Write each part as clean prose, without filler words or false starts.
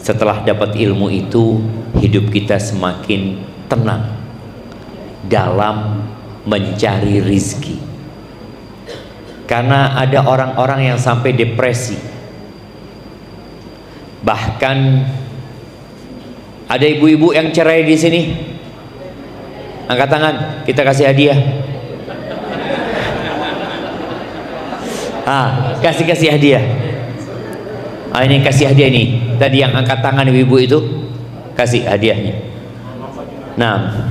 Setelah dapat ilmu itu, hidup kita semakin tenang dalam mencari rizki. Karena ada orang-orang yang sampai depresi. Bahkan ada ibu-ibu yang cerai di sini. Angkat tangan, kita kasih hadiah. Kasih hadiah. Ini kasih hadiah nih. Tadi yang angkat tangan ibu-ibu itu, kasih hadiahnya. Nah,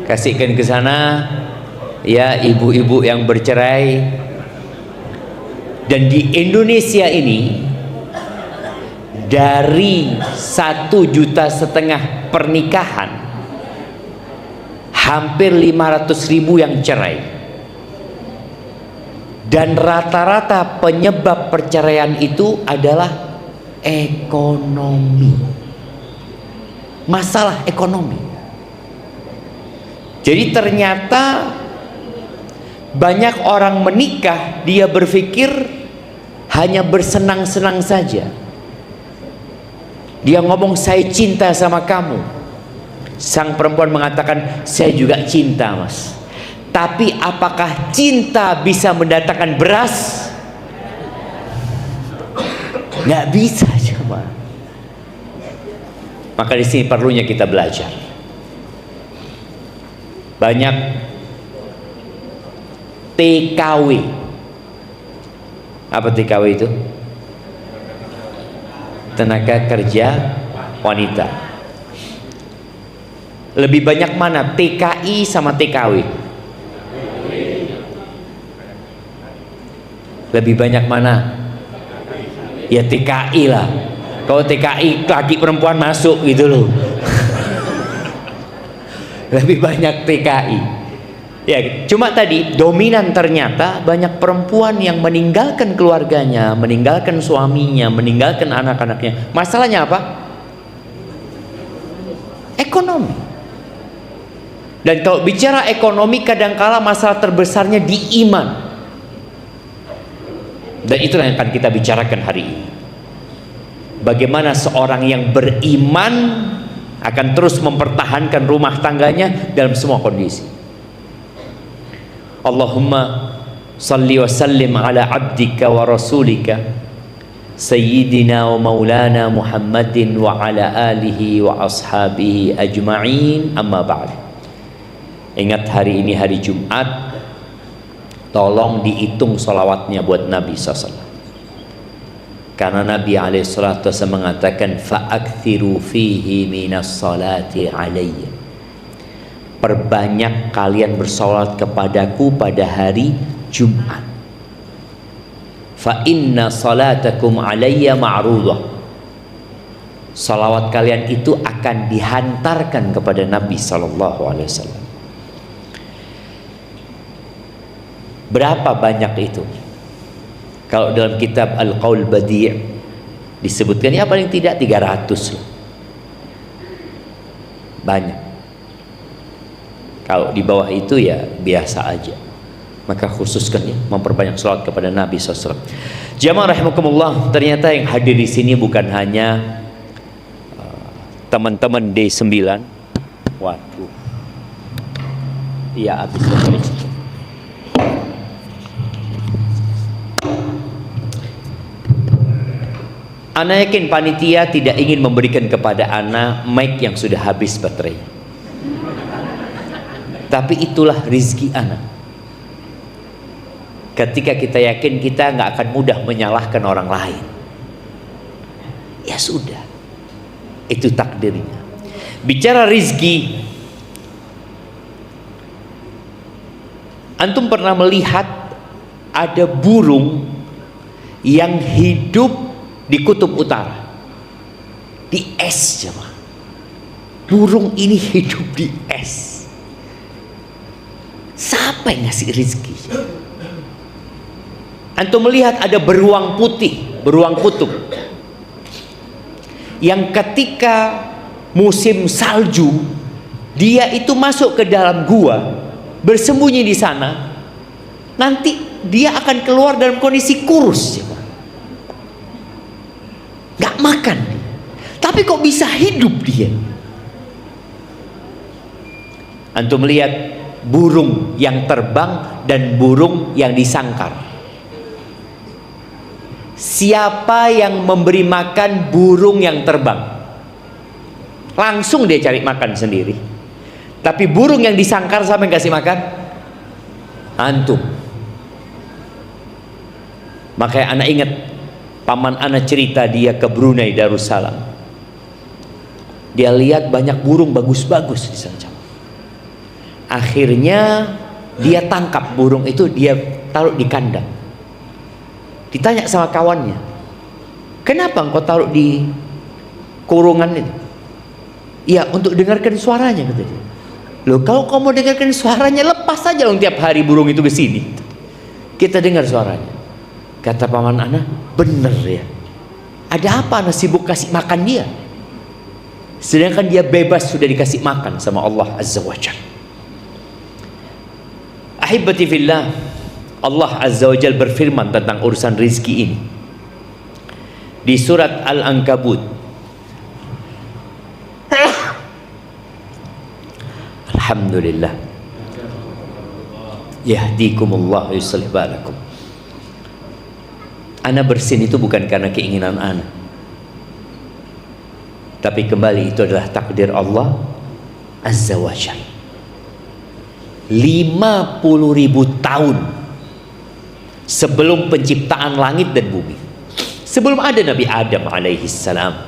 kasihkan ke sana ya ibu-ibu yang bercerai. Dan di Indonesia ini dari 1,5 juta pernikahan, hampir 500.000 yang cerai. Dan rata-rata penyebab perceraian itu adalah ekonomi. Masalah ekonomi. Jadi ternyata banyak orang menikah, dia berpikir hanya bersenang-senang saja. Dia ngomong, saya cinta sama kamu. Sang perempuan mengatakan, saya juga cinta, mas. Tapi apakah cinta bisa mendatangkan beras? Nggak bisa, coba. Maka di sini perlunya kita belajar. Banyak TKW. Apa TKW itu? Tenaga kerja wanita. Lebih banyak mana? TKI sama TKW? Lebih banyak mana? Ya TKI lah. Kalau TKI laki perempuan masuk gitu loh. Lebih banyak TKI. Ya, cuma tadi dominan ternyata banyak perempuan yang meninggalkan keluarganya, meninggalkan suaminya, meninggalkan anak-anaknya. Masalahnya apa? Ekonomi. Dan kalau bicara ekonomi, kadangkala masalah terbesarnya di iman. Dan itulah yang akan kita bicarakan hari ini. Bagaimana seorang yang beriman akan terus mempertahankan rumah tangganya dalam semua kondisi. Allahumma salli wa sallim ala abdika wa rasulika sayyidina wa maulana Muhammadin wa ala alihi wa ashabihi ajma'in, amma ba'd. Ingat hari ini hari Jumat, tolong dihitung salawatnya buat Nabi SAW. Karena Nabi SAW mengatakan fa'akthiru fihi minas salati alayya. Perbanyak kalian bersolat kepadaku pada hari Jumat. Fa inna salatakum alayya ma'rudah. Salawat kalian itu akan dihantarkan kepada Nabi SAW. Berapa banyak itu? Kalau dalam kitab Al-Qaul Badi' disebutkan ya paling tidak 300 loh. Banyak. Kalau di bawah itu ya biasa aja. Maka khususkan ya memperbanyak salawat kepada Nabi SAW. Jamaah rahimakumullah, ternyata yang hadir di sini bukan hanya teman-teman D9. Waduh. Iya, habis sekali. Ana yakin panitia tidak ingin memberikan kepada Ana mic yang sudah habis baterai. Tapi itulah rizki Ana. Ketika kita yakin kita nggak akan mudah menyalahkan orang lain, ya sudah, itu takdirnya. Bicara rizki, antum pernah melihat ada burung yang hidup di kutub utara, di es, jemaah. Burung ini hidup di es. Siapa yang ngasih rezeki? Antum melihat ada beruang putih, beruang kutub, yang ketika musim salju dia itu masuk ke dalam gua, bersembunyi di sana. Nanti dia akan keluar dalam kondisi kurus, jemaah. makan, tapi kok bisa hidup dia? Antum melihat burung yang terbang dan burung yang disangkar. Siapa yang memberi makan burung yang terbang? Langsung dia cari makan sendiri. Tapi burung yang disangkar siapa yang kasih makan? Antum. Makanya anak ingat, paman anak cerita dia ke Brunei Darussalam. Dia lihat banyak burung bagus-bagus di sana. Akhirnya dia tangkap burung itu, dia taruh di kandang. Ditanya sama kawannya, kenapa engkau taruh di kurungan itu? Ya, untuk dengarkan suaranya, kata dia. Loh, kalau kau mau dengarkan suaranya, lepas saja dong tiap hari burung itu ke sini. Kita dengar suaranya. Kata paman anak, bener ya. Ada apa anak sibuk kasih makan dia? Sedangkan dia bebas sudah dikasih makan sama Allah Azza wa Jalla. Ahibati fillah, Allah Azza wa Jalla berfirman tentang urusan rizki ini di surat Al-Ankabut. Alhamdulillah. Yahdikumullah yuslih balakum. Ana bersin itu bukan karena keinginan ana, tapi kembali itu adalah takdir Allah Azza wa Jalla. 50.000 tahun sebelum penciptaan langit dan bumi, sebelum ada Nabi Adam alaihi salam,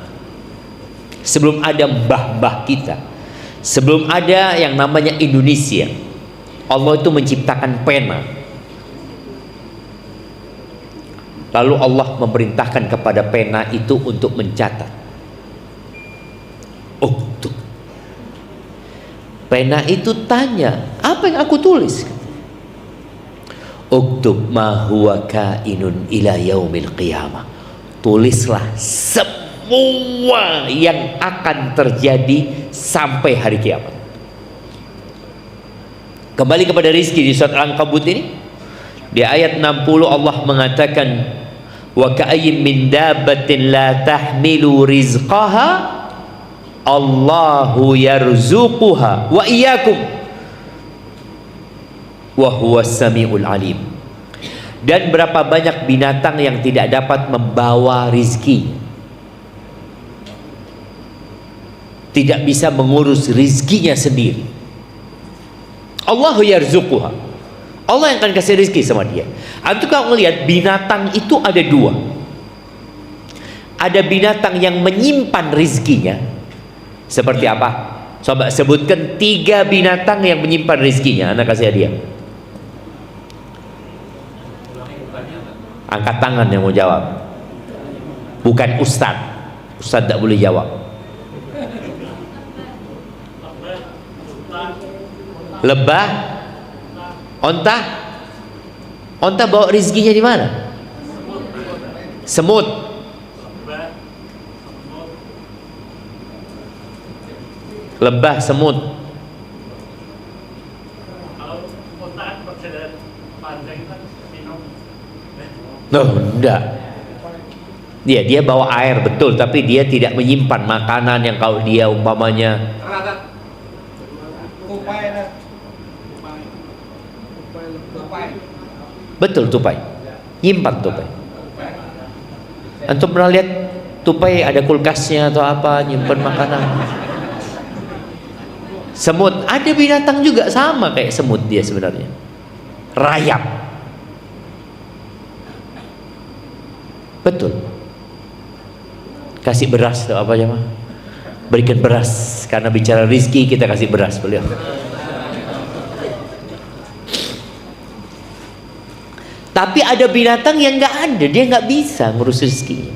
sebelum ada mbah-mbah kita, sebelum ada yang namanya Indonesia, Allah itu menciptakan pena. Lalu Allah memerintahkan kepada pena itu untuk mencatat. Uktub. Pena itu tanya, apa yang aku tulis? Uktub ma huwa kainun ila yaumil qiyamah. Tulislah semua yang akan terjadi sampai hari kiamat. Kembali kepada rizki di surat Al-Ankabut ini, di ayat 60 Allah mengatakan, wa ka'ayyin min dabbatin la tahmilu rizqaha Allahu yarzuquha wa iyyakum wa huwas samiul alim. Dan berapa banyak binatang yang tidak dapat membawa rizki, tidak bisa mengurus rizkinya sendiri. Allahu yarzuquha, Allah yang akan kasih rizki sama dia. Antum kalau melihat binatang itu ada dua. Ada binatang yang menyimpan rizkinya. Seperti apa? Coba sebutkan 3 binatang yang menyimpan rizkinya. Anak kasih hadiah. Angkat tangan yang mau jawab. Bukan ustadz. Ustadz tidak boleh jawab. Lebah, onta. Onta bawa rizkinya di mana? Semut. Lebah, semut. No, enggak. Dia bawa air betul, tapi dia tidak menyimpan makanan yang kalau dia umpamanya. Betul, tupai. Nyimpan tupai. Antum pernah lihat tupai ada kulkasnya atau apa nyimpan makanan? Semut, ada binatang juga sama kayak semut dia sebenarnya. Rayap. Betul. Kasih beras atau apa aja mah? Berikan beras, karena bicara rizki kita kasih beras beliau. Tapi ada binatang yang nggak ada, dia nggak bisa ngurus rizkinya.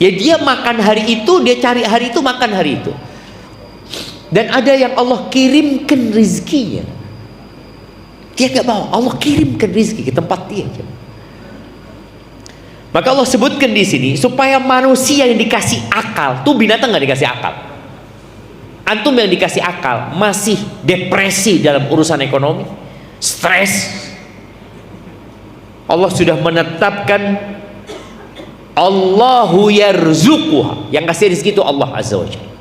Ya dia makan hari itu, dia cari hari itu, makan hari itu. Dan ada yang Allah kirimkan rizkinya, dia nggak bawa, Allah kirimkan rizki ke tempat dia. Maka Allah sebutkan di sini supaya manusia yang dikasih akal, tuh binatang nggak dikasih akal. Antum yang dikasih akal masih depresi dalam urusan ekonomi, stres. Allah sudah menetapkan Allahu yarzuquha, yang kasih rezeki itu Allah azza wa jalla,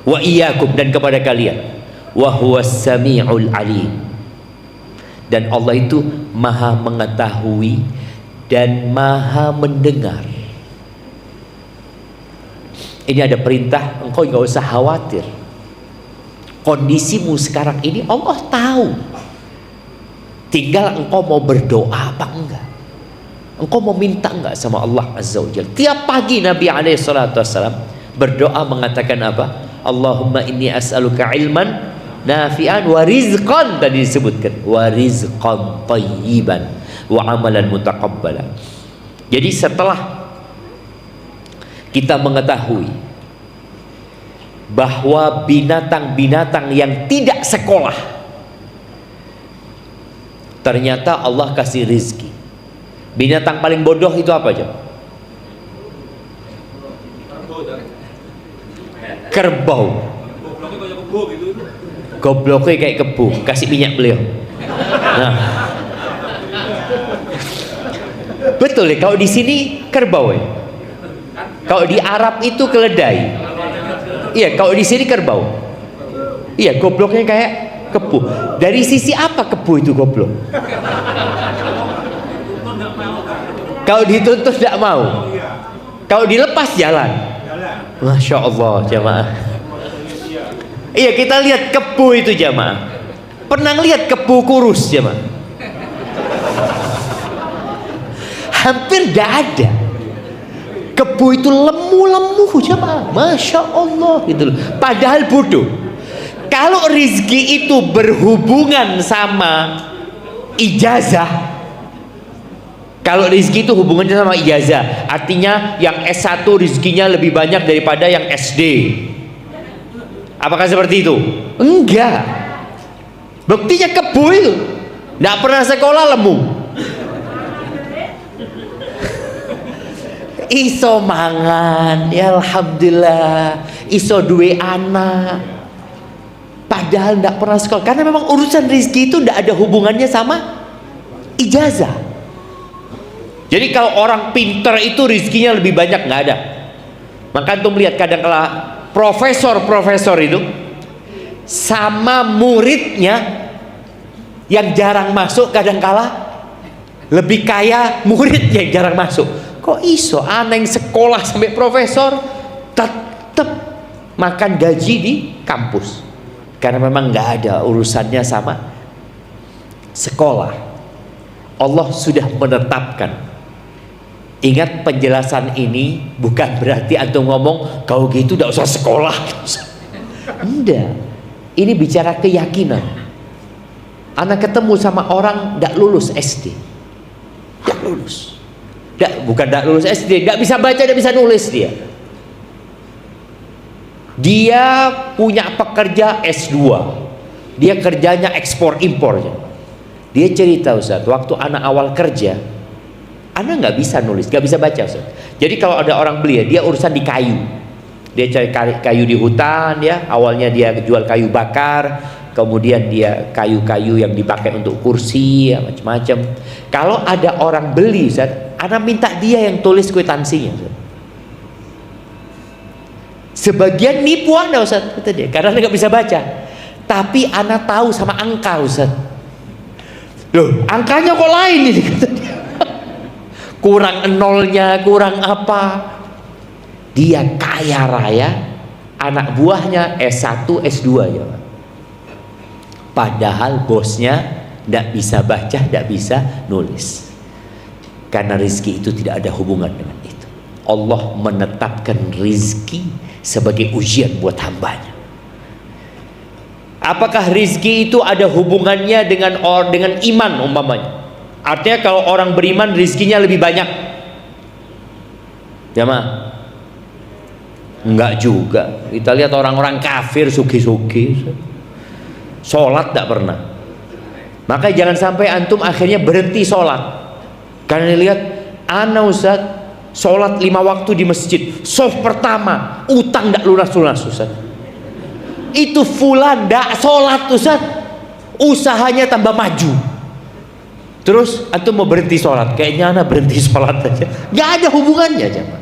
wa iyyakum, dan kepada kalian, wa huwas samiul alim, dan Allah itu maha mengetahui dan maha mendengar. Ini ada perintah, engkau nggak usah khawatir. Kondisimu sekarang ini Allah tahu. Tinggal engkau mau berdoa apa enggak. Engkau mau minta enggak sama Allah azza wa jalla. Tiap pagi Nabi SAW berdoa mengatakan apa? Allahumma inni as'aluka ilman nafi'an wa rizqan, tadi disebutkan, wa rizqan tayyiban wa amalan mutaqabbala. Jadi setelah kita mengetahui bahwa binatang-binatang yang tidak sekolah ternyata Allah kasih rizki. Binatang paling bodoh itu apa aja? Kerbau. Gobloknya kayak kebu, kasih minyak beliau. Nah, betul ya, kalau di sini kerbau ya. Kalau di Arab itu keledai. Iya, kalau di sini kerbau. Iya, gobloknya kayak kebu. Dari sisi apa kebu itu goblok? Kalau dituntut tidak mau, kalau dilepas jalan. Masya Allah jamaah. Iya, kita lihat kebu itu jamaah. Pernah lihat kebu kurus jamaah? Hampir tidak ada. Kebu itu lemu-lemu jamaah. Masya Allah gitu loh. Padahal bodoh. Kalau rizki itu berhubungan sama ijazah, kalau rizki itu hubungannya sama ijazah, artinya yang S1 rizkinya lebih banyak daripada yang SD. Apakah seperti itu? Enggak. Buktinya kebu itu tidak pernah sekolah, lemu. Iso mangan, ya alhamdulillah. Iso duwe anak, padahal tidak pernah sekolah. Karena memang urusan rizki itu tidak ada hubungannya sama ijazah. Jadi kalau orang pinter itu rizkinya lebih banyak, nggak ada. Maka antum lihat kadang-kala profesor itu sama muridnya yang jarang masuk, kadang-kala lebih kaya muridnya yang jarang masuk. Kok iso anak yang sekolah sampai profesor tetap makan gaji di kampus? Karena memang nggak ada urusannya sama sekolah. Allah sudah menetapkan. Ingat, penjelasan ini bukan berarti antum ngomong kau gitu tidak usah sekolah. Enggak. Ini bicara keyakinan. Anak ketemu sama orang tidak lulus SD, tidak lulus. Bukan tidak lulus SD, tidak bisa baca, tidak bisa nulis dia. Dia punya pekerja S2. Dia kerjanya ekspor impor. Dia cerita, Ustaz, waktu anak awal kerja, anak nggak bisa nulis, nggak bisa baca, Ustaz. Jadi kalau ada orang beli, dia urusan di kayu. Dia cari kayu di hutan, ya. Awalnya dia jual kayu bakar, kemudian dia kayu-kayu yang dipakai untuk kursi, ya, macam-macam. Kalau ada orang beli, Ustaz, anak minta dia yang tulis kwitansinya, Ustaz. Sebagian nipu anak, Ustaz, kata dia, karena dia nggak bisa baca. Tapi anak tahu sama angka, Ustaz. Loh, angkanya kok lain ini, kata dia. Kurang nolnya, kurang apa. Dia kaya raya, anak buahnya S1, S2 ya. Padahal bosnya tidak bisa baca, tidak bisa nulis. Karena rizki itu tidak ada hubungan dengan itu. Allah menetapkan rizki sebagai ujian buat hambanya. Apakah rizki itu ada hubungannya dengan iman umpamanya? Artinya kalau orang beriman rizkinya lebih banyak, jamaah? Enggak juga. Kita lihat orang-orang kafir sugi-sugi, sholat tidak pernah. Maka jangan sampai antum akhirnya berhenti sholat. Karena lihat, ana Ustaz sholat 5 waktu di masjid, soft pertama utang tidak lunas-lunas, Ustaz. Itu fulan tidak sholat, Ustaz, usahanya tambah maju. Terus antum mau berhenti sholat, kayaknya anak berhenti sholat aja, nggak ada hubungannya jemaah.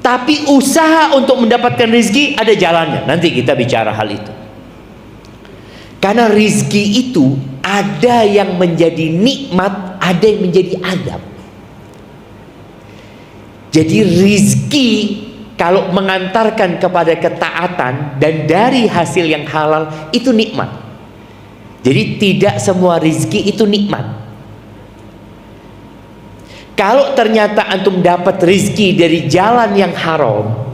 Tapi usaha untuk mendapatkan rizki ada jalannya. Nanti kita bicara hal itu. Karena rizki itu ada yang menjadi nikmat, ada yang menjadi azab. Jadi rizki kalau mengantarkan kepada ketaatan dan dari hasil yang halal itu nikmat. Jadi tidak semua rizki itu nikmat. Kalau ternyata antum dapat rizki dari jalan yang haram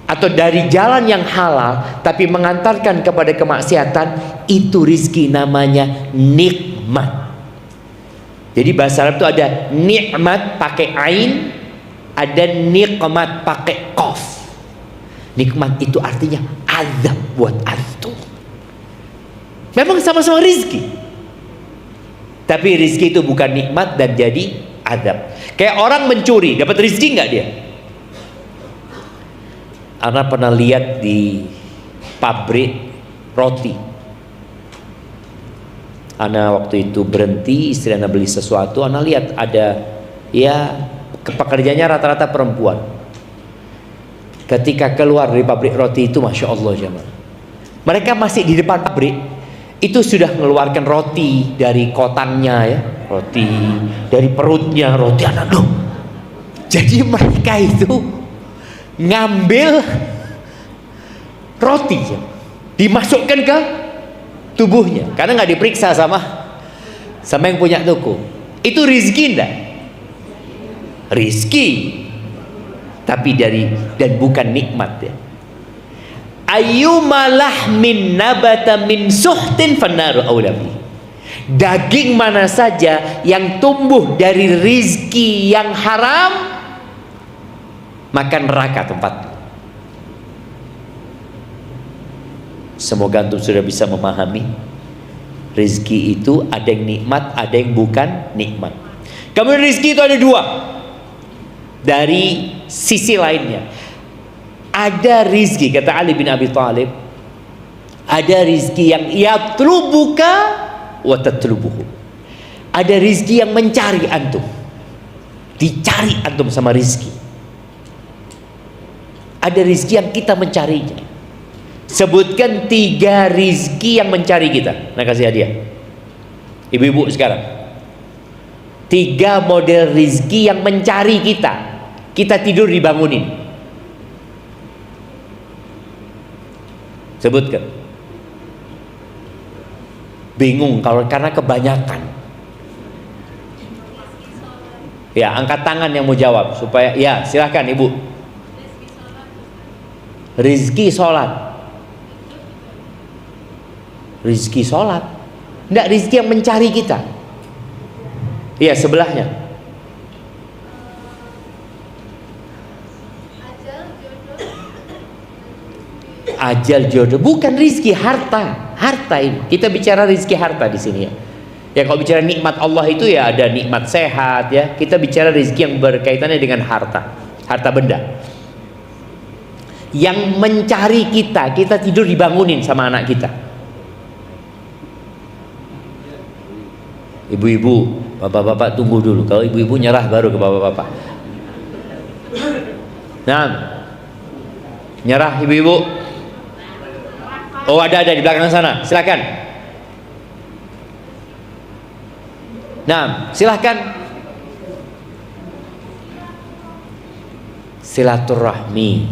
atau dari jalan yang halal tapi mengantarkan kepada kemaksiatan, itu rizki namanya nikmat. Jadi bahasa Arab itu ada nikmat pakai ain, ada nikmat pakai qaf. Nikmat itu artinya azab buat antum. Memang sama-sama rizki, tapi rizki itu bukan nikmat dan jadi azab. Kayak orang mencuri, dapat rizki nggak dia? Ana pernah lihat di pabrik roti. Ana waktu itu berhenti, istri Ana beli sesuatu, Ana lihat ada, ya pekerjanya rata-rata perempuan. Ketika keluar dari pabrik roti itu, masya Allah jemaah, mereka masih di depan pabrik, itu sudah mengeluarkan roti dari kotannya ya, roti dari perutnya, roti anak dong. Jadi mereka itu ngambil roti ya, dimasukkan ke tubuhnya karena nggak diperiksa sama yang punya toko. Itu rizki enggak? Rizki, tapi dari dan bukan nikmat ya. Ayyuma lahmin nabata min suhtin fannaru aulabi. Daging mana saja yang tumbuh dari rizki yang haram, maka neraka tempat. Semoga antum sudah bisa memahami rizki itu ada yang nikmat, ada yang bukan nikmat. Kemudian rizki itu ada dua. Dari sisi lainnya, ada rizki, kata Ali bin Abi Thalib, ada rizki yang yatlubuka wa tatlubuhu. Ada rizki yang mencari antum, dicari antum sama rizki. Ada rizki yang kita mencarinya. Sebutkan 3 rizki yang mencari kita. Nah, kasih hadiah ibu-ibu sekarang. 3 model rizki yang mencari kita. Kita tidur dibangunin. Sebutkan. Bingung kalau karena kebanyakan. Ya, angkat tangan yang mau jawab supaya ya, silahkan ibu. Rizki sholat. Rizki sholat. Enggak, rizki yang mencari kita. Iya, sebelahnya. Ajal jodoh. Bukan rizki, harta. Harta ini. Kita bicara rizki harta di sini ya. Ya, kalau bicara nikmat Allah itu ya ada nikmat sehat ya. Kita bicara rizki yang berkaitannya dengan harta. Harta benda. Yang mencari kita. Kita tidur dibangunin sama anak kita. Ibu-ibu, bapak-bapak tunggu dulu. Kalau ibu-ibu nyerah baru ke bapak-bapak. Nah, nyerah ibu-ibu. Oh, ada di belakang sana. Silakan. Nah, silakan. Silaturahmi.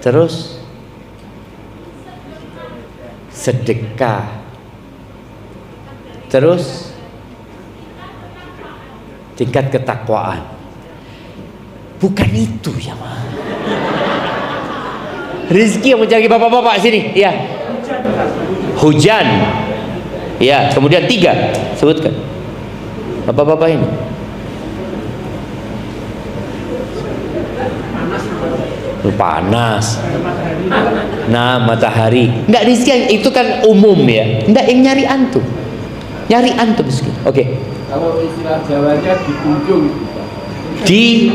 Terus sedekah. Terus tingkat ketakwaan. Bukan itu ya, Ma. Rizki yang mencari bapak-bapak sini, ya. Hujan. Ya, kemudian 3, sebutkan. Bapak-bapak ini. Panas. Nah, matahari. Enggak, rizki itu kan umum ya. Enggak, yang nyari antum. Nyari antum rizki. Oke. Kalau istilah Jawanya di ujung. Di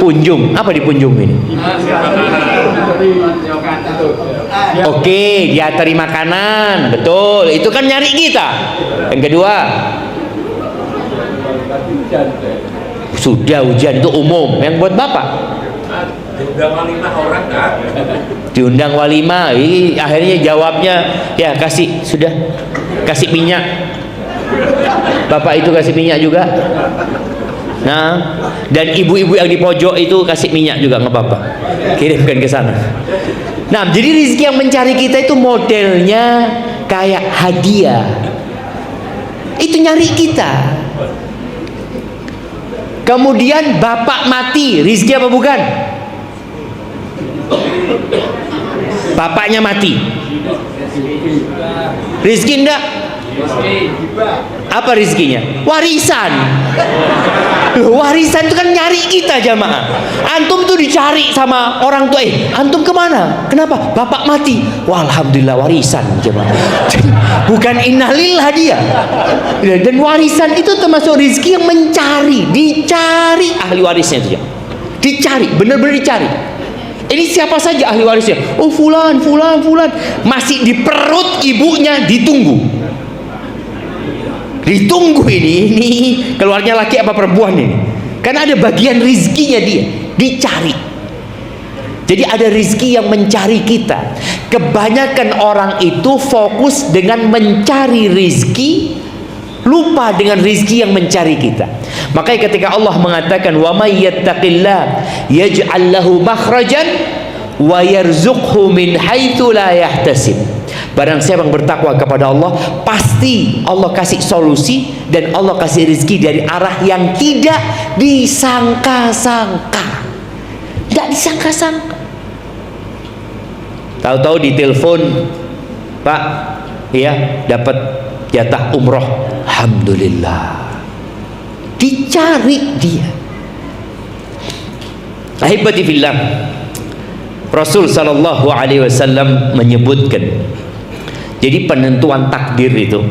punjung. Apa di punjung ini? Oke, dia terima makanan. Betul, itu kan nyari kita. Yang kedua, sudah hujan itu umum. Yang buat Bapak diundang walimah orang kan? Diundang walimah, akhirnya jawabnya ya sudah kasih minyak. Bapak itu kasih minyak juga. Nah, dan ibu-ibu yang di pojok itu kasih minyak juga nggak apa-apa. Kirimkan ke sana. Nah, jadi rezeki yang mencari kita itu modelnya kayak hadiah. Itu nyari kita. Kemudian bapak mati, rezeki apa bukan? Bapaknya mati, rezeki enggak? Apa rezekinya? Warisan. Loh, warisan itu kan nyari kita jamaah. Antum tuh dicari sama orang tua. Antum kemana? Kenapa? Bapak mati. Wah, alhamdulillah warisan jamaah. Bukan innalillah dia. Dan warisan itu termasuk rezeki yang mencari, dicari ahli warisnya itu ya. Dicari, benar-benar dicari. Ini siapa saja ahli warisnya? Oh, fulan. Masih di perut ibunya ditunggu. Ditunggu ini keluarnya laki apa perempuan ini, karena ada bagian rizkinya dia dicari. Jadi ada rizki yang mencari kita. Kebanyakan orang itu fokus dengan mencari rizki, lupa dengan rizki yang mencari kita. Makanya ketika Allah mengatakan wa may yattaqillah yaj'al lahu makhrajan wa yarzuqhu min haitsu la yahtasib. Barang siapa yang bertakwa kepada Allah, pasti Allah kasih solusi dan Allah kasih rezeki dari arah yang tidak disangka-sangka. Tidak disangka-sangka. Tahu-tahu ditelepon, Pak, ya dapat jatah umroh. Alhamdulillah. Dicari dia. Ahibati fillah, Rasul sallallahu alaihi wasallam menyebutkan, jadi penentuan takdir itu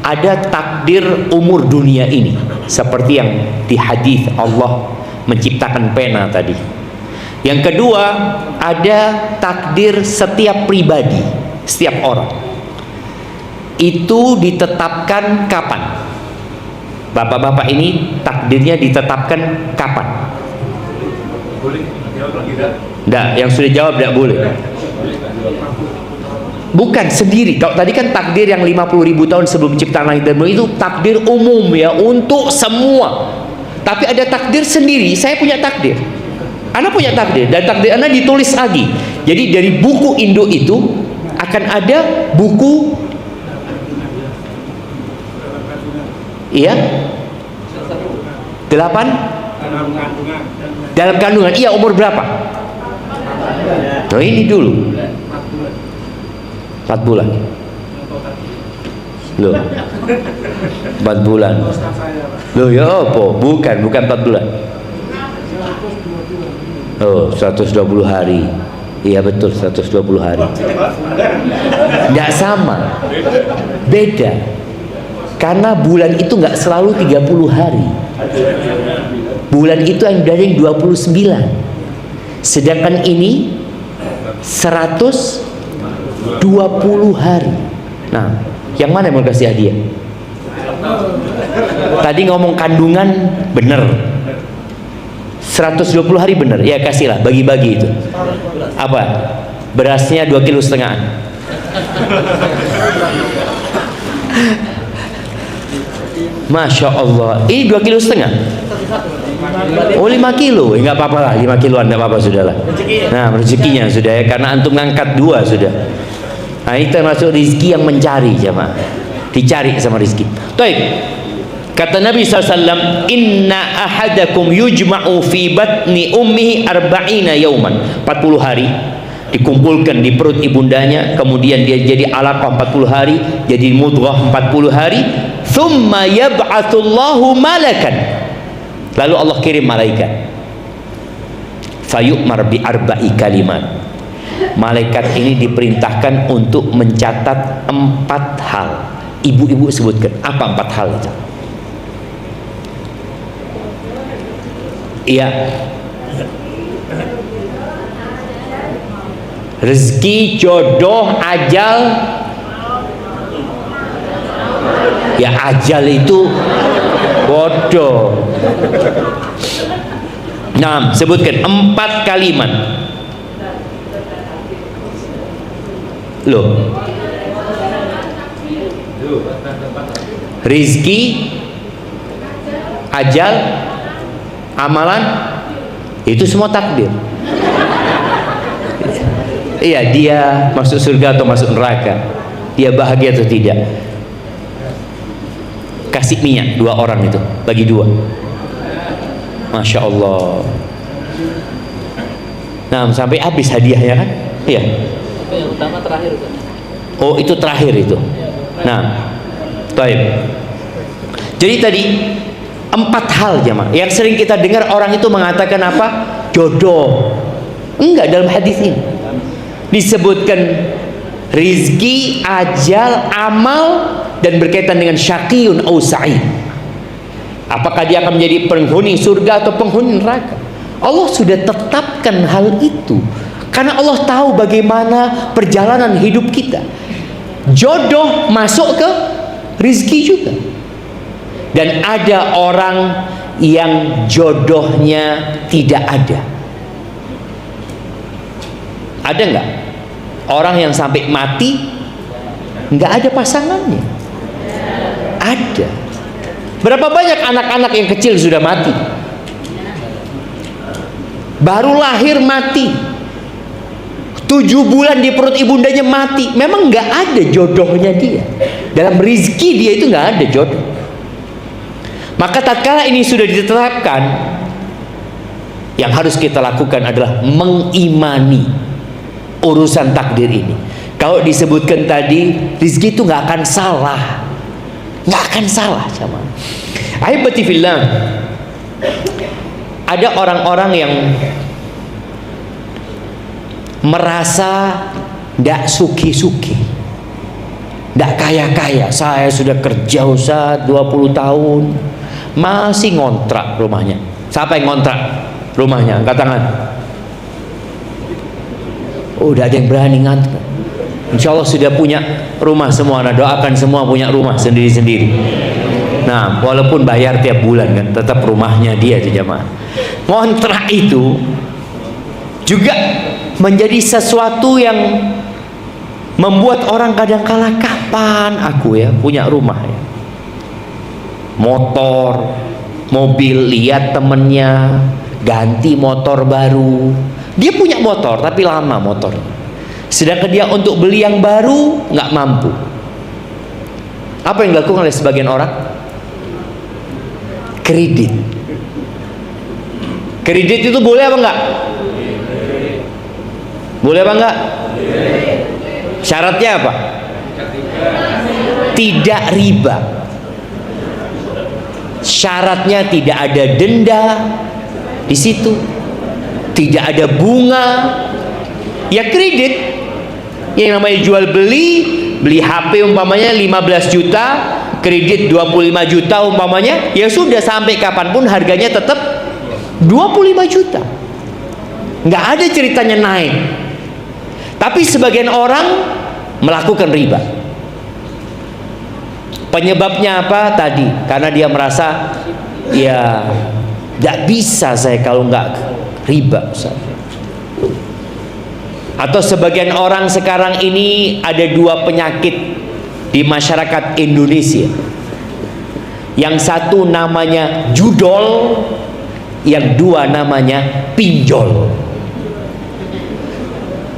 ada takdir umur dunia ini, seperti yang di hadis Allah menciptakan pena tadi. Yang kedua, ada takdir setiap pribadi, setiap orang. Itu ditetapkan kapan? Bapak-bapak ini takdirnya ditetapkan kapan? Boleh jawab tidak? Enggak, yang sudah jawab tidak boleh. Bukan sendiri. Kalau tadi kan takdir yang 50.000 tahun sebelum ciptaan langit dan bumi itu takdir umum ya, untuk semua. Tapi ada takdir sendiri. Saya punya takdir, Anda punya takdir, dan takdir Anda ditulis lagi. Jadi dari buku induk itu akan ada buku, iya, 8 dalam kandungan. Iya, umur berapa? Oh, ini dulu 4 bulan. Loh, 4 bulan. Loh ya apa? Bukan 4 bulan. Oh, 120 hari. Iya betul, 120 hari. Nggak sama, beda. Karena bulan itu nggak selalu 30 hari. Bulan itu yang dari 29. Sedangkan ini 120 hari. Nah, yang mana yang mau kasih hadiah? Tadi ngomong kandungan bener, 120 hari bener. Ya kasihlah, bagi-bagi itu. Apa? Berasnya 2,5 kilo. Masya Allah. Ini 2,5 kilo. Oh, 5 kilo. Enggak apa-apa lah, 5 kiloan enggak apa-apa, sudahlah. Nah, rezekinya sudah ya, karena antum ngangkat 2 sudah. Nah, itu termasuk rezeki yang mencari, jemaah. Dicari sama rezeki. Baik. Kata Nabi SAW, inna ahadakum yujma'u fi batni ummihi arba'ina yauman. 40 hari dikumpulkan di perut ibundanya, kemudian dia jadi alaqah 40 hari, jadi mudghah 40 hari, thumma yab'atsullahu malakan. Lalu Allah kirim malaikat. Fayu'mar bi arba'i kalimat. Malaikat ini diperintahkan untuk mencatat 4 hal. Ibu-ibu sebutkan apa 4 hal itu? Iya. Rezeki, jodoh, ajal. Ya ajal itu bodoh. Nah, sebutkan 4 kalimat. Loh. Rizki, ajal, amalan, itu semua takdir. Iya, dia masuk surga atau masuk neraka, dia bahagia atau tidak. Kasih minyak 2 orang itu, bagi 2. Masya Allah. Nah, sampai habis hadiahnya kan? Iya. Yang utama terakhir kan? Oh, itu terakhir itu. Nah, baik. Jadi tadi 4 hal jemaah yang sering kita dengar orang itu mengatakan apa? Jodoh. Enggak, dalam hadis ini disebutkan rizki, ajal, amal, dan berkaitan dengan syaqiyun au sa'id. Apakah dia akan menjadi penghuni surga atau penghuni neraka? Allah sudah tetapkan hal itu karena Allah tahu bagaimana perjalanan hidup kita. Jodoh masuk ke rizki juga. Dan ada orang yang jodohnya tidak ada. Ada nggak orang yang sampai mati nggak ada pasangannya? Ada. Berapa banyak anak-anak yang kecil sudah mati? Baru lahir mati. 7 bulan di perut ibundanya mati. Memang nggak ada jodohnya dia. Dalam rizki dia itu nggak ada jodoh. Maka tatkala ini sudah ditetapkan, yang harus kita lakukan adalah mengimani urusan takdir ini. Kalau disebutkan tadi, rizki itu nggak akan salah, nggak akan salah, sama. Ahibati fillah, ada orang-orang yang merasa nggak suki-suki, nggak kaya-kaya. Saya sudah kerja Ustaz 20 tahun, masih ngontrak rumahnya. Siapa yang ngontrak rumahnya? Angkat tangan. Oh, udah ada yang berani ngantuk. Insya Allah sudah punya rumah semua. Nah, doakan semua punya rumah sendiri-sendiri. Nah, walaupun bayar tiap bulan kan, tetap rumahnya dia aja jamaah. Ngontrak itu juga menjadi sesuatu yang membuat orang kadang-kala, kapan aku ya punya rumah ya, motor, mobil, lihat temennya ganti motor baru. Dia punya motor tapi lama motornya. Sedangkan dia untuk beli yang baru nggak mampu. Apa yang dilakukan oleh sebagian orang? Kredit. Kredit itu boleh apa enggak? Boleh apa enggak? Syaratnya apa? Tidak riba. Syaratnya tidak ada denda di situ, tidak ada bunga. Ya kredit. Yang namanya jual beli HP umpamanya 15 juta, kredit 25 juta umpamanya, ya sudah sampai kapanpun harganya tetap 25 juta. Nggak ada ceritanya naik. Tapi sebagian orang melakukan riba. Penyebabnya apa tadi? Karena dia merasa ya nggak bisa saya kalau nggak riba, Ustaz. Atau sebagian orang sekarang ini ada 2 penyakit di masyarakat Indonesia. Yang satu namanya judol, yang 2 namanya pinjol.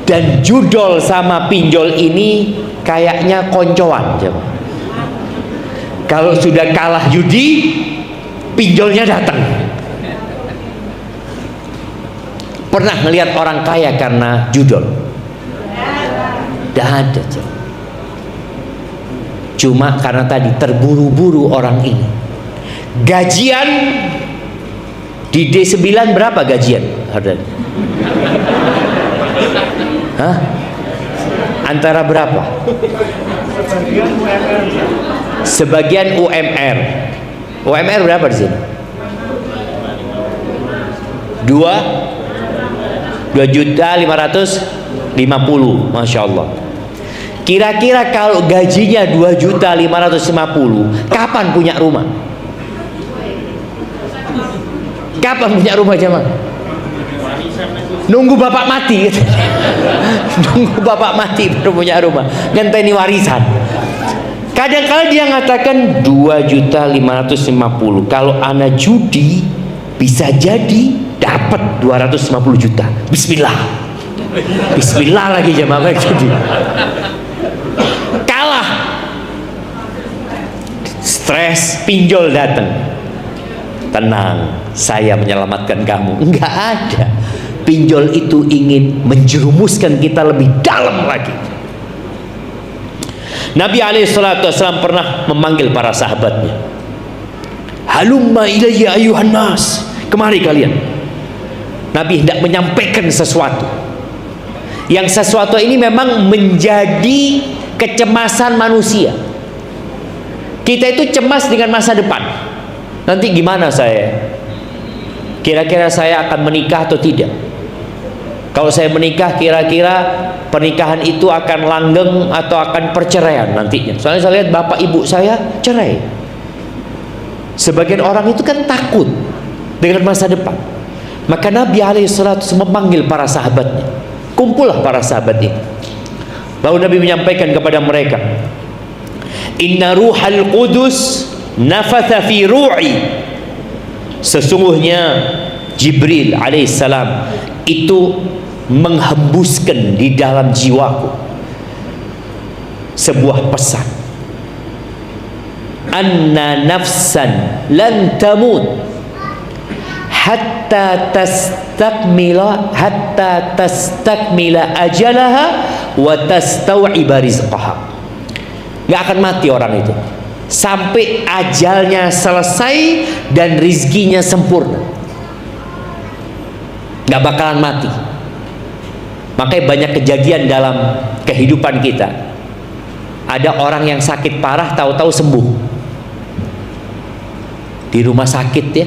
Dan judol sama pinjol ini kayaknya koncoan. Kalau sudah kalah judi, pinjolnya datang. Pernah ngelihat orang kaya karena judol? Tidak ada. Cuma karena tadi terburu-buru orang ini. Gajian di D9 berapa gajian? Hah? Antara berapa? Sebagian UMR. UMR berapa di sini? 2.550.000, Masya Allah. Kira-kira kalau gajinya 2.550.000, kapan punya rumah? Kapan punya rumah jemaah? Nunggu bapak mati. Nunggu bapak mati baru punya rumah. Ngenteni warisan. Kadang-kadang dia mengatakan 2.550.000. Kalau ana judi bisa jadi dapat 250 juta. Bismillah. Bismillah lagi jemaah judi. Kalah. Stres, pinjol datang. Tenang, saya menyelamatkan kamu. Enggak ada. Pinjol itu ingin menjerumuskan kita lebih dalam lagi. Nabi SAW pernah memanggil para sahabatnya. Halumma ilayya ayuhan nas. Kemari kalian. Nabi hendak menyampaikan sesuatu. Yang sesuatu ini memang menjadi kecemasan manusia. Kita itu cemas dengan masa depan. Nanti gimana saya? Kira-kira saya akan menikah atau tidak? Kalau saya menikah, kira-kira pernikahan itu akan langgeng atau akan perceraian nantinya. Soalnya saya lihat bapak ibu saya cerai. Sebagian orang itu kan takut dengan masa depan. Maka Nabi SAW memanggil para sahabatnya. Kumpullah para sahabat itu. Lalu Nabi menyampaikan kepada mereka, Inna ruhal qudus nafatha fi ru'i. Sesungguhnya Jibril alaihissalam itu menghembuskan di dalam jiwaku sebuah pesan, anna nafsan lan tamut hatta tastakmila ajalaha wa tastau'iba rizqaha. Gak akan mati orang itu sampai ajalnya selesai dan rizkinya sempurna. Gak bakalan mati. Makanya banyak kejadian dalam kehidupan kita. Ada orang yang sakit parah tahu-tahu sembuh di rumah sakit ya.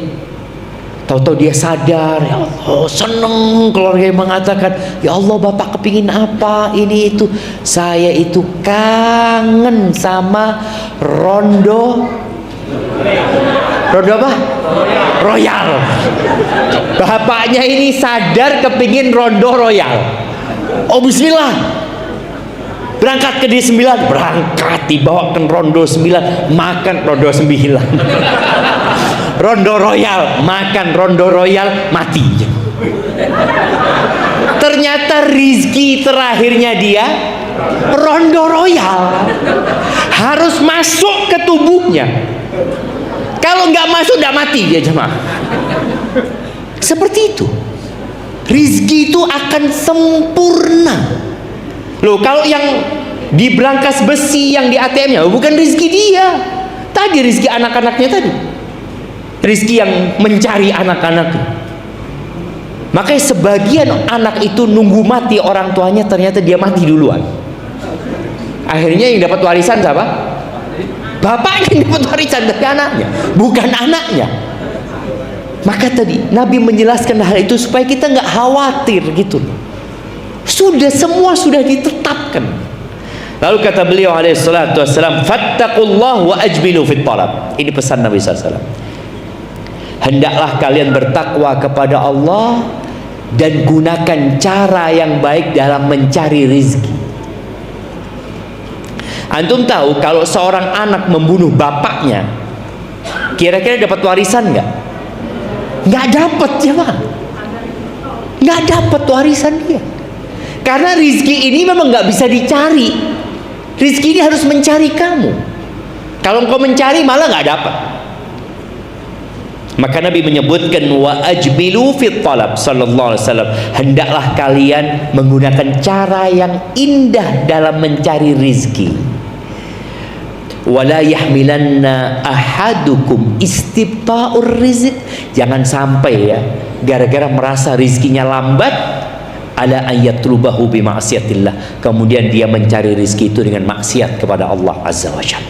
Tahu-tahu dia sadar, ya Allah, seneng. Keluarga yang mengatakan, ya Allah bapak kepingin apa, ini itu. Saya itu kangen sama rondo apa? Royal. Bapaknya ini sadar kepingin rondo royal. Oh bismillah, berangkat ke D9, berangkat dibawakan rondo 9, makan rondo 9. Rondo royal, makan rondo royal, mati. Ternyata rizki terakhirnya dia rondo royal harus masuk ke tubuhnya. Kalau nggak masuk, nggak mati dia jemaah. Seperti itu. Rizki itu akan sempurna. Loh, kalau yang di brankas besi yang di ATM-nya bukan rizki dia. Tadi rizki anak-anaknya tadi. Rizki yang mencari anak-anaknya. Makanya sebagian anak itu nunggu mati orang tuanya, ternyata dia mati duluan. Akhirnya yang dapat warisan siapa? Bapaknya yang dapat warisan dari anaknya, bukan anaknya. Maka tadi Nabi menjelaskan hal itu supaya kita nggak khawatir gitu. Semua sudah ditetapkan. Lalu kata beliau alaihi salatu wassalam, fattaqullah wa ajmilu fit talab. Ini pesan Nabi SAW. Hendaklah kalian bertakwa kepada Allah dan gunakan cara yang baik dalam mencari rizki. Antum tahu kalau seorang anak membunuh bapaknya, kira-kira dapat warisan nggak? Nggak dapat ya Pak. Nggak dapat warisan dia. Karena rizki ini memang nggak bisa dicari. Rizki ini harus mencari kamu. Kalau engkau mencari malah nggak dapat. Maka Nabi menyebutkan wa ajmilu fit talab sallallahu alaihi wasallam. Hendaklah kalian menggunakan cara yang indah dalam mencari rizki. Wala yahmilanna ahadukum istibta'ur rizq. Jangan sampai ya gara-gara merasa rizkinya lambat ala ayatlubahu bi ma'siyatillah, kemudian dia mencari rizki itu dengan maksiat kepada Allah azza wajalla.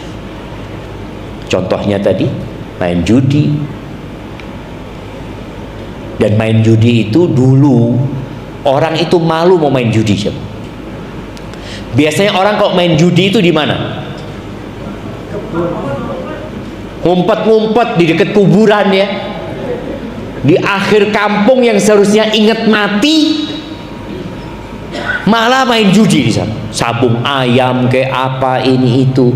Contohnya tadi main judi, Dan main judi itu dulu orang itu malu mau main judi. Biasanya orang kalau main judi itu di mana? Ngumpet-ngumpet di dekat kuburan ya, di akhir kampung yang seharusnya ingat mati, malah main judi di sana. Sabung ayam kayak apa ini itu.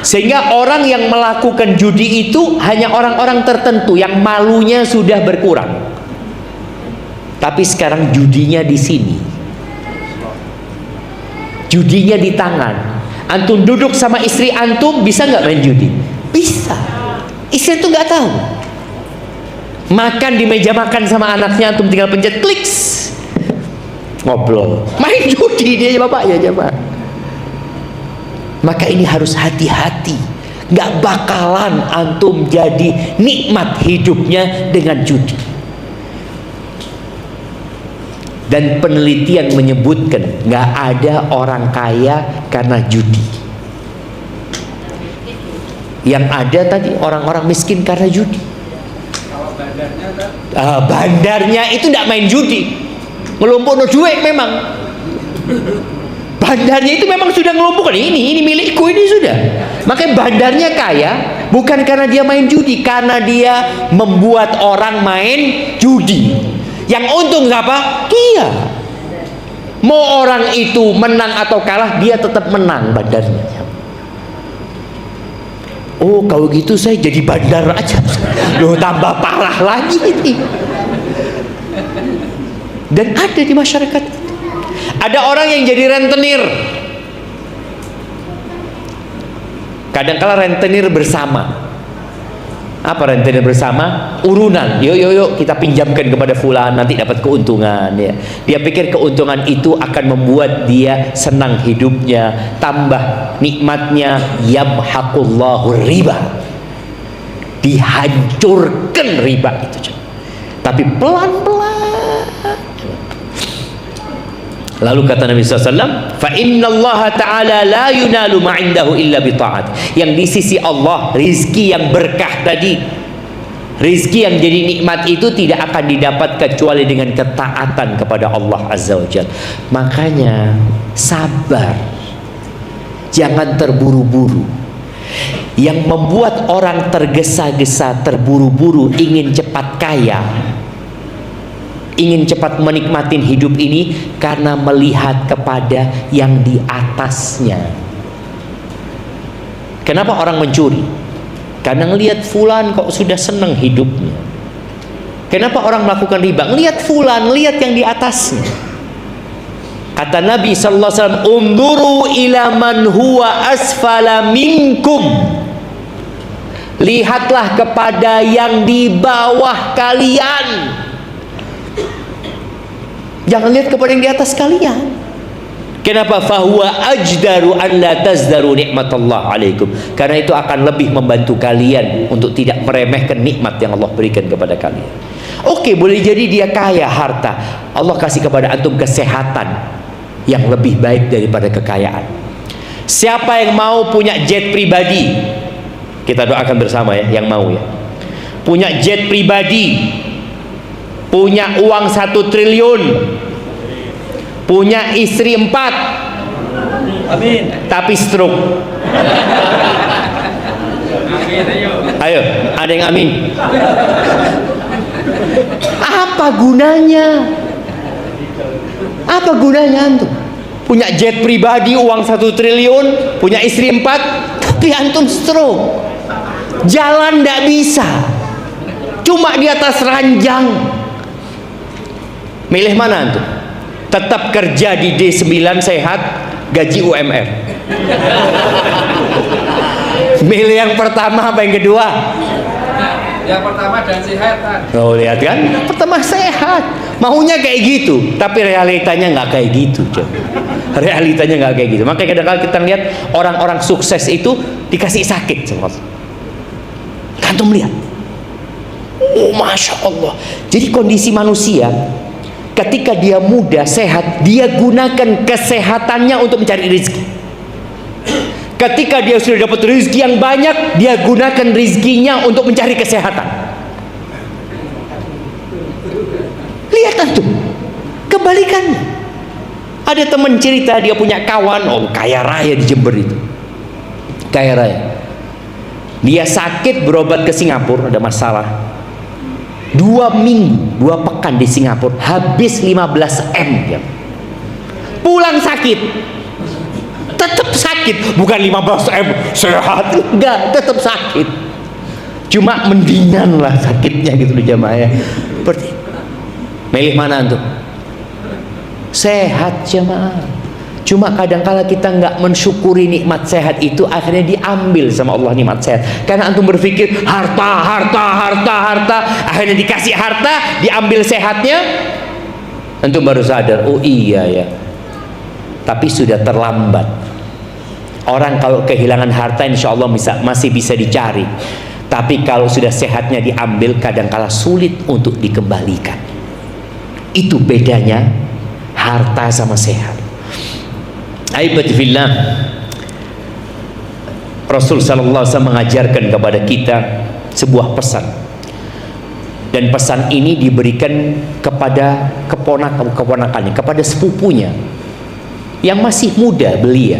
Sehingga orang yang melakukan judi itu hanya orang-orang tertentu yang malunya sudah berkurang. Tapi sekarang judinya di sini. Judinya di tangan. Antum duduk sama istri antum, bisa nggak main judi? Bisa. Istri itu nggak tahu. Makan di meja makan sama anaknya, antum tinggal pencet klik, ngobrol. Main judi dia bapaknya aja pak. Maka ini harus hati-hati. Nggak bakalan antum jadi nikmat hidupnya dengan judi. Dan penelitian menyebutkan nggak ada orang kaya karena judi. Yang ada tadi orang-orang miskin karena judi. Kalau bandarnya kan? Bandarnya itu tidak main judi, ngelumpuk no duit memang. Bandarnya itu memang sudah ngelumpuk, ini milikku ini sudah. Makanya bandarnya kaya bukan karena dia main judi, karena dia membuat orang main judi. Yang untung siapa? Dia. Mau orang itu menang atau kalah, dia tetap menang bandarnya. Oh kalau gitu saya jadi bandar aja. Loh tambah parah lagi ini. Dan ada di masyarakat. Ada orang yang jadi rentenir. Kadang-kala rentenir bersama. Apa rentenir bersama? Urunan. Yuk kita pinjamkan kepada fulan, nanti dapat keuntungan ya. Dia pikir keuntungan itu akan membuat dia senang hidupnya, tambah nikmatnya. Yamhaqullahu riba. Dihancurkan riba itu. Tapi pelan-pelan. Lalu kata Nabi SAW, fa inna Allah Ta'ala la yunalu ma'indahu illa bita'at. Yang di sisi Allah, rizki yang berkah tadi, rizki yang jadi nikmat itu tidak akan didapat kecuali dengan ketaatan kepada Allah Azza wa Jalla. Makanya sabar, jangan terburu-buru. Yang membuat orang tergesa-gesa, terburu-buru, ingin cepat kaya, ingin cepat menikmati hidup ini karena melihat kepada yang di atasnya. Kenapa orang mencuri? Karena ngelihat fulan kok sudah senang hidupnya. Kenapa orang melakukan riba? Ngelihat fulan, ngelihat yang di atasnya. Kata Nabi sallallahu alaihi wasallam, "Unduru ila man huwa asfala minkum." Lihatlah kepada yang di bawah kalian. Jangan lihat kepada yang di atas kalian. Kenapa? Fahuwa ajdaru an la tazdaru nikmatallah alaikum. Karena itu akan lebih membantu kalian untuk tidak meremehkan nikmat yang Allah berikan kepada kalian. Oke, boleh jadi dia kaya harta, Allah kasih kepada antum kesehatan yang lebih baik daripada kekayaan. Siapa yang mau punya jet pribadi? Kita doakan bersama ya, yang mau ya. Punya jet pribadi, punya uang 1 triliun, punya istri 4, amin, tapi stroke. Ayo, ada yang amin. Apa gunanya? Apa gunanya antum? Punya jet pribadi, uang 1 triliun, punya istri 4, tapi antum stroke. Jalan tidak bisa, cuma di atas ranjang. Milih mana antum? Tetap kerja di D9 sehat, gaji UMR. Milih yang pertama apa yang kedua? Yang pertama dan sehat kan? Oh lihat kan, yang pertama sehat, maunya kayak gitu, tapi realitanya nggak kayak gitu. Realitanya nggak kayak gitu. Makanya kadang-kadang kita lihat orang-orang sukses itu dikasih sakit sama Allah. Antum lihat, oh masya Allah. Jadi kondisi manusia, ketika dia muda sehat, dia gunakan kesehatannya untuk mencari rezeki. Ketika dia sudah dapat rezeki yang banyak, dia gunakan rezekinya untuk mencari kesehatan. Lihat antum, kebalikannya. Ada teman cerita dia punya kawan, kaya raya di Jember itu, kaya raya. Dia sakit berobat ke Singapura, ada masalah. 2 minggu, 2 pekan di Singapura, habis 15 M ya. Pulang sakit, tetap sakit, bukan 15 M sehat, enggak, tetap sakit. Cuma mendingan lah sakitnya gitu loh jamaah ya. Milih mana tuh? Sehat jamaah. Cuma kadangkala kita nggak mensyukuri nikmat sehat itu, akhirnya diambil sama Allah nikmat sehat. Karena antum berpikir harta, akhirnya dikasih harta, diambil sehatnya, antum baru sadar, oh iya ya. Tapi sudah terlambat. Orang kalau kehilangan harta, insya Allah masih bisa dicari. Tapi kalau sudah sehatnya diambil, kadangkala sulit untuk dikembalikan. Itu bedanya harta sama sehat. Aibati fillah, Rasul sallallahu alaihi wasallam mengajarkan kepada kita sebuah pesan, dan pesan ini diberikan kepada keponakannya, kepada sepupunya yang masih muda belia,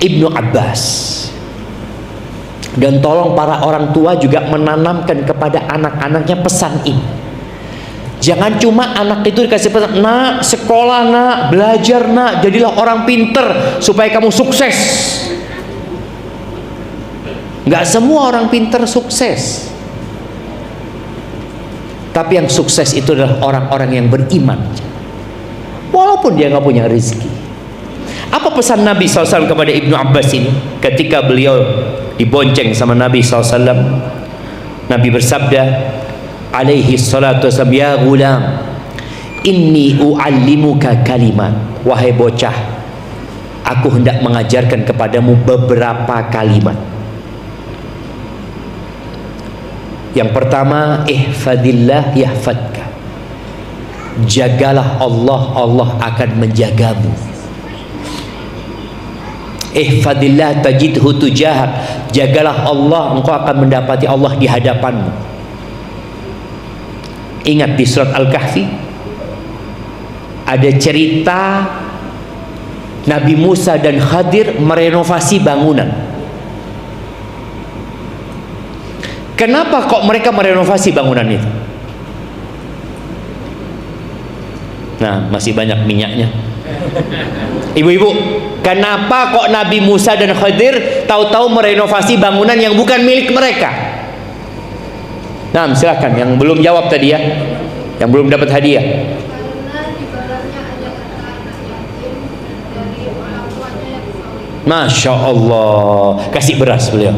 Ibnu Abbas. Dan tolong para orang tua juga menanamkan kepada anak-anaknya pesan ini. Jangan cuma anak itu dikasih pesan, nak sekolah nak, belajar nak, jadilah orang pinter supaya kamu sukses. Nggak semua orang pinter sukses. Tapi yang sukses itu adalah orang-orang yang beriman, walaupun dia nggak punya rezeki. Apa pesan Nabi SAW kepada Ibnu Abbas ini ketika beliau dibonceng sama Nabi SAW? Nabi bersabda alaihi salatu wassalam, ya gulam, inni u'allimuka kalimat. Wahai bocah, aku hendak mengajarkan kepadamu beberapa kalimat. Yang pertama, ihfadillah yahfadka. Jagalah Allah, Allah akan menjagamu. Ihfadillah tajidhu tujahak. Jagalah Allah, engkau akan mendapati Allah di hadapanmu. Ingat di surat Al-Kahfi ada cerita Nabi Musa dan Khadir merenovasi bangunan. Kenapa kok mereka merenovasi bangunan itu? Nah, masih banyak minyaknya. Ibu-ibu, kenapa kok Nabi Musa dan Khadir tahu-tahu merenovasi bangunan yang bukan milik mereka? Nah, silakan yang belum jawab tadi ya, yang belum dapat hadiah. Karena di dalamnya ada kata anak yatim dari orang tuanya yang soleh. Masya Allah, kasih beras beliau,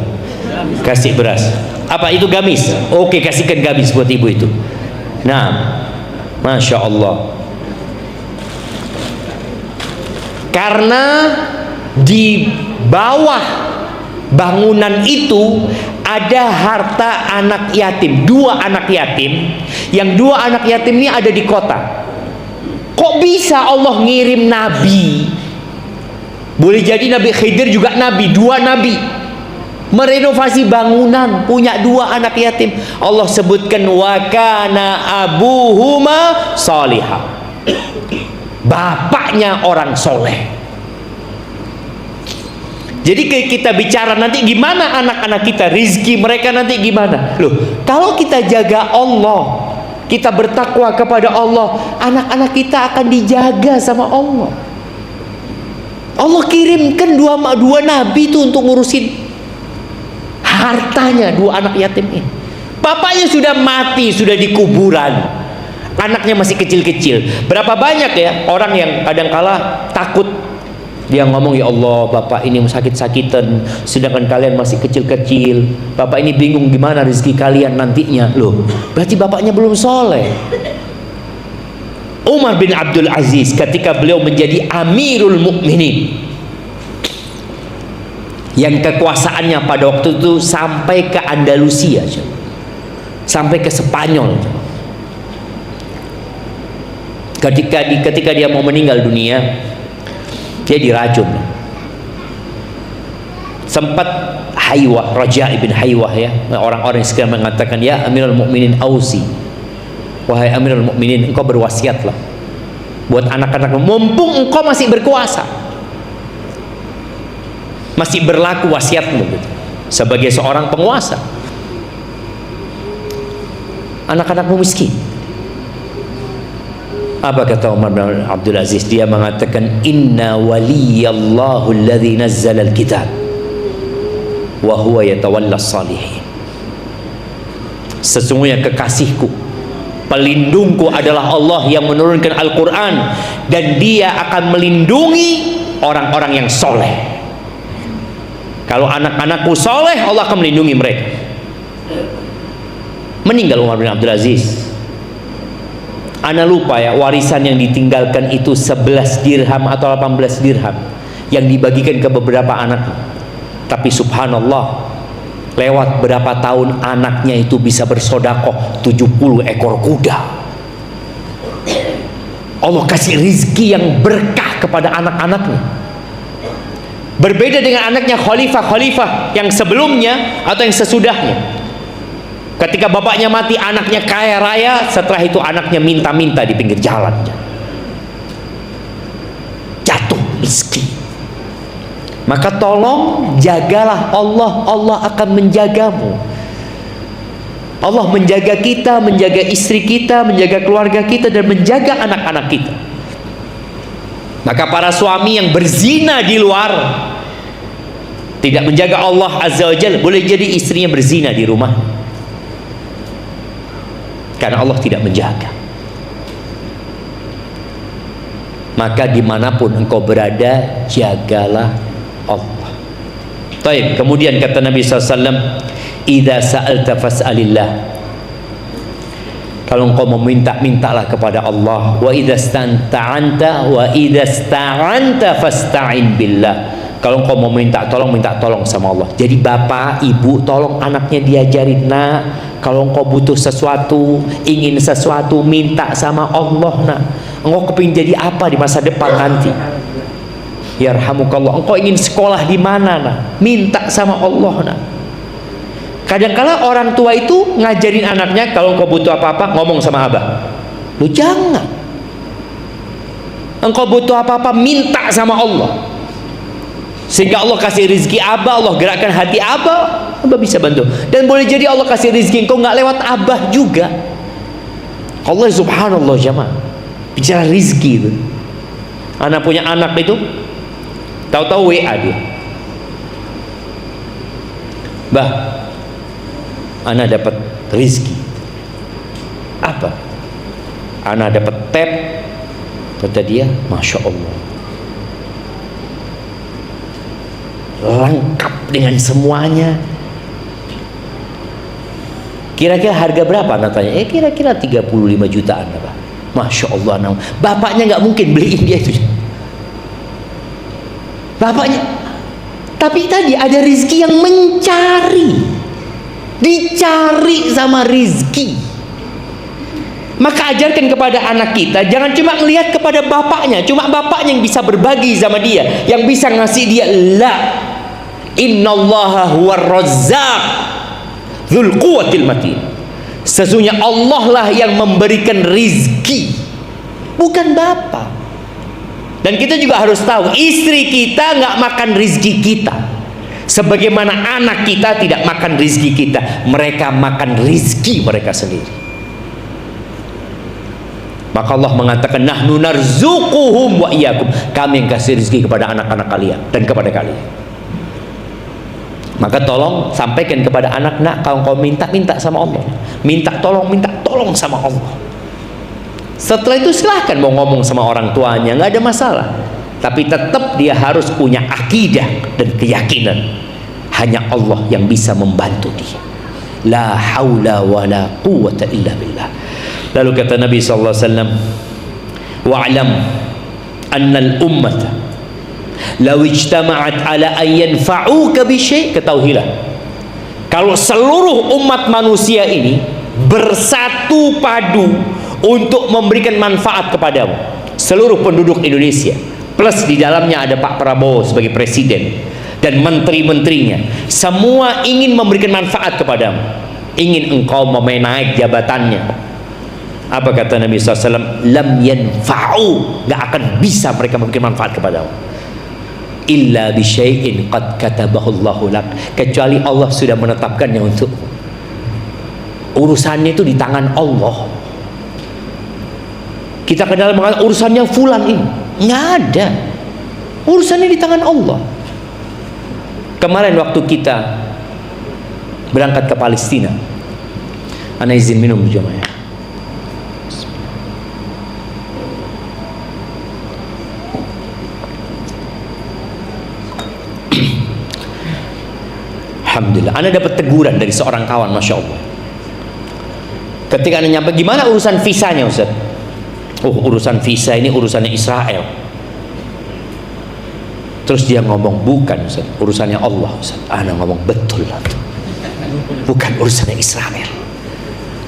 kasih beras. Apa itu gamis? Oke, kasihkan gamis buat ibu itu. Nah, Masya Allah. Karena di bawah bangunan itu ada harta anak yatim, 2 anak yatim, yang 2 anak yatim ini ada di kota. Kok bisa Allah ngirim nabi? Boleh jadi Nabi Khidir juga nabi, 2 nabi merenovasi bangunan, punya 2 anak yatim. Allah sebutkan wa kana abuhuma salihah, bapaknya orang soleh. Jadi kita bicara nanti gimana anak-anak kita, rizki mereka nanti gimana. Loh, kalau kita jaga Allah, kita bertakwa kepada Allah, anak-anak kita akan dijaga sama Allah. Allah kirimkan 2 nabi itu untuk ngurusin hartanya 2 anak yatim ini. Bapaknya sudah mati, sudah di kuburan, anaknya masih kecil-kecil. Berapa banyak ya orang yang kadangkala takut, dia ngomong, ya Allah, bapak ini sakit-sakitan, sedangkan kalian masih kecil-kecil. Bapak ini bingung gimana rezeki kalian nantinya. Loh, berarti bapaknya belum soleh. Umar bin Abdul Aziz ketika beliau menjadi Amirul Mukminin, yang kekuasaannya pada waktu itu sampai ke Andalusia, sampai ke Spanyol. Ketika dia mau meninggal dunia, dia diracun Sempat Haywah, Raja ibn Haywah ya, orang-orang yang sekarang mengatakan, ya Amirul Mukminin ausi, wahai Amirul Mukminin, engkau berwasiatlah buat anak-anak, mumpung engkau masih berkuasa, masih berlaku wasiatmu gitu, sebagai seorang penguasa. Anak-anakmu miskin. Apa kata Umar bin Abdul Aziz? Dia mengatakan, inna waliyallahu alladhi nazzala al-kitab wa huwa yatawalla salihin. Sesungguhnya kekasihku, pelindungku adalah Allah yang menurunkan Al-Quran, dan dia akan melindungi orang-orang yang soleh. Kalau anak-anakku soleh, Allah akan melindungi mereka. Meninggal Umar bin Abdul Aziz, ana lupa ya, warisan yang ditinggalkan itu 11 dirham atau 18 dirham yang dibagikan ke beberapa anak. Tapi subhanallah, lewat berapa tahun anaknya itu bisa bersodakoh 70 ekor kuda. Allah kasih rizki yang berkah kepada anak-anaknya. Berbeda dengan anaknya khalifah-khalifah yang sebelumnya atau yang sesudahnya. Ketika bapaknya mati, anaknya kaya raya, setelah itu anaknya minta-minta di pinggir jalan. Jatuh rizki. Maka tolong jagalah Allah, Allah akan menjagamu. Allah menjaga kita, menjaga istri kita, menjaga keluarga kita, dan menjaga anak-anak kita. Maka para suami yang berzina di luar, tidak menjaga Allah Azza wa Jalla, boleh jadi istrinya berzina di rumah, karena Allah tidak menjaga. Maka dimanapun engkau berada, jagalah Allah. Baik, kemudian kata Nabi SAW, idza sa'alta fas'alillah. Kalau engkau meminta, mintalah kepada Allah. Wa idza sta'anta fasta'in billah. Kalau engkau mau minta tolong sama Allah. Jadi bapak, ibu, tolong anaknya diajarin, nak, kalau engkau butuh sesuatu, ingin sesuatu, minta sama Allah, nak. Engkau kepingin jadi apa di masa depan nanti? Yarhamukallah. Engkau ingin sekolah di mana, nak? Minta sama Allah, nak. Kadang-kala orang tua itu ngajarin anaknya, kalau engkau butuh apa-apa, ngomong sama abah. Lu jangan. Engkau butuh apa-apa, minta sama Allah. Sehingga Allah kasih rezeki abah, Allah gerakkan hati abah, abah bisa bantu. Dan boleh jadi Allah kasih rezeki engkau nggak lewat abah juga. Allah subhanallah jamaah. Bicara rezeki itu. Anak punya anak itu, tahu-tahu WA dia. Bah, anak dapat rezeki. Apa? Anak dapat tab. Kata dia, masya Allah, lengkap dengan semuanya. Kira-kira harga berapa? Anak tanya. Kira-kira 35 jutaan apa? Masya Allah, nah. Bapaknya nggak mungkin beliin dia itu. Bapaknya, tapi tadi ada rizki yang mencari, dicari sama rizki. Maka ajarkan kepada anak kita, jangan cuma melihat kepada bapaknya, cuma bapaknya yang bisa berbagi sama dia, yang bisa ngasih dia. La, innallaha huwar razzaq dzul quwwatil matin. Sesungguhnya Allah lah yang memberikan rizki, bukan bapak. Dan kita juga harus tahu, istri kita nggak makan rizki kita, sebagaimana anak kita tidak makan rizki kita. Mereka makan rizki mereka sendiri. Maka Allah mengatakan, nahnu narzuquhum wa iyyakum. Kami yang kasih rizki kepada anak-anak kalian dan kepada kalian. Maka tolong sampaikan kepada anak, nak, kalau kau minta sama Allah, minta tolong sama Allah. Setelah itu silahkan mau ngomong sama orang tuanya, nggak ada masalah. Tapi tetap dia harus punya akidah dan keyakinan hanya Allah yang bisa membantu dia. La haula wa la quwwata illa billah. Lalu kata Nabi sallallahu alaihi wasallam, wa'lam anna al-ummata law ijtama'at ala an yanfa'uka bi syai', ketahuilah, kalau seluruh umat manusia ini bersatu padu untuk memberikan manfaat kepadamu, seluruh penduduk Indonesia plus di dalamnya ada Pak Prabowo sebagai presiden, dan menteri-menterinya, semua ingin memberikan manfaat kepadamu, ingin engkau menaik jabatannya. Apa kata Nabi SAW? Lam yanfa'u, gak akan bisa mereka memberikan manfaat kepadamu illa bisyai'in qad katabahu Allahu lak, kecuali Allah sudah menetapkannya untuk. Urusannya itu di tangan Allah. Kita kenal mengatakan urusannya fulan ini, nggak ada. Urusannya di tangan Allah. Kemarin waktu kita berangkat ke Palestina, ana izin minum jemaah. Alhamdulillah, ana dapat teguran dari seorang kawan, masya Allah. Ketika ana nyampe, gimana urusan visanya Ustaz? Oh, urusan visa ini urusannya Israel. Terus dia ngomong, bukan Ustaz, urusannya Allah Ustaz. Ana ngomong, betul lah tuh. Bukan urusannya Israel,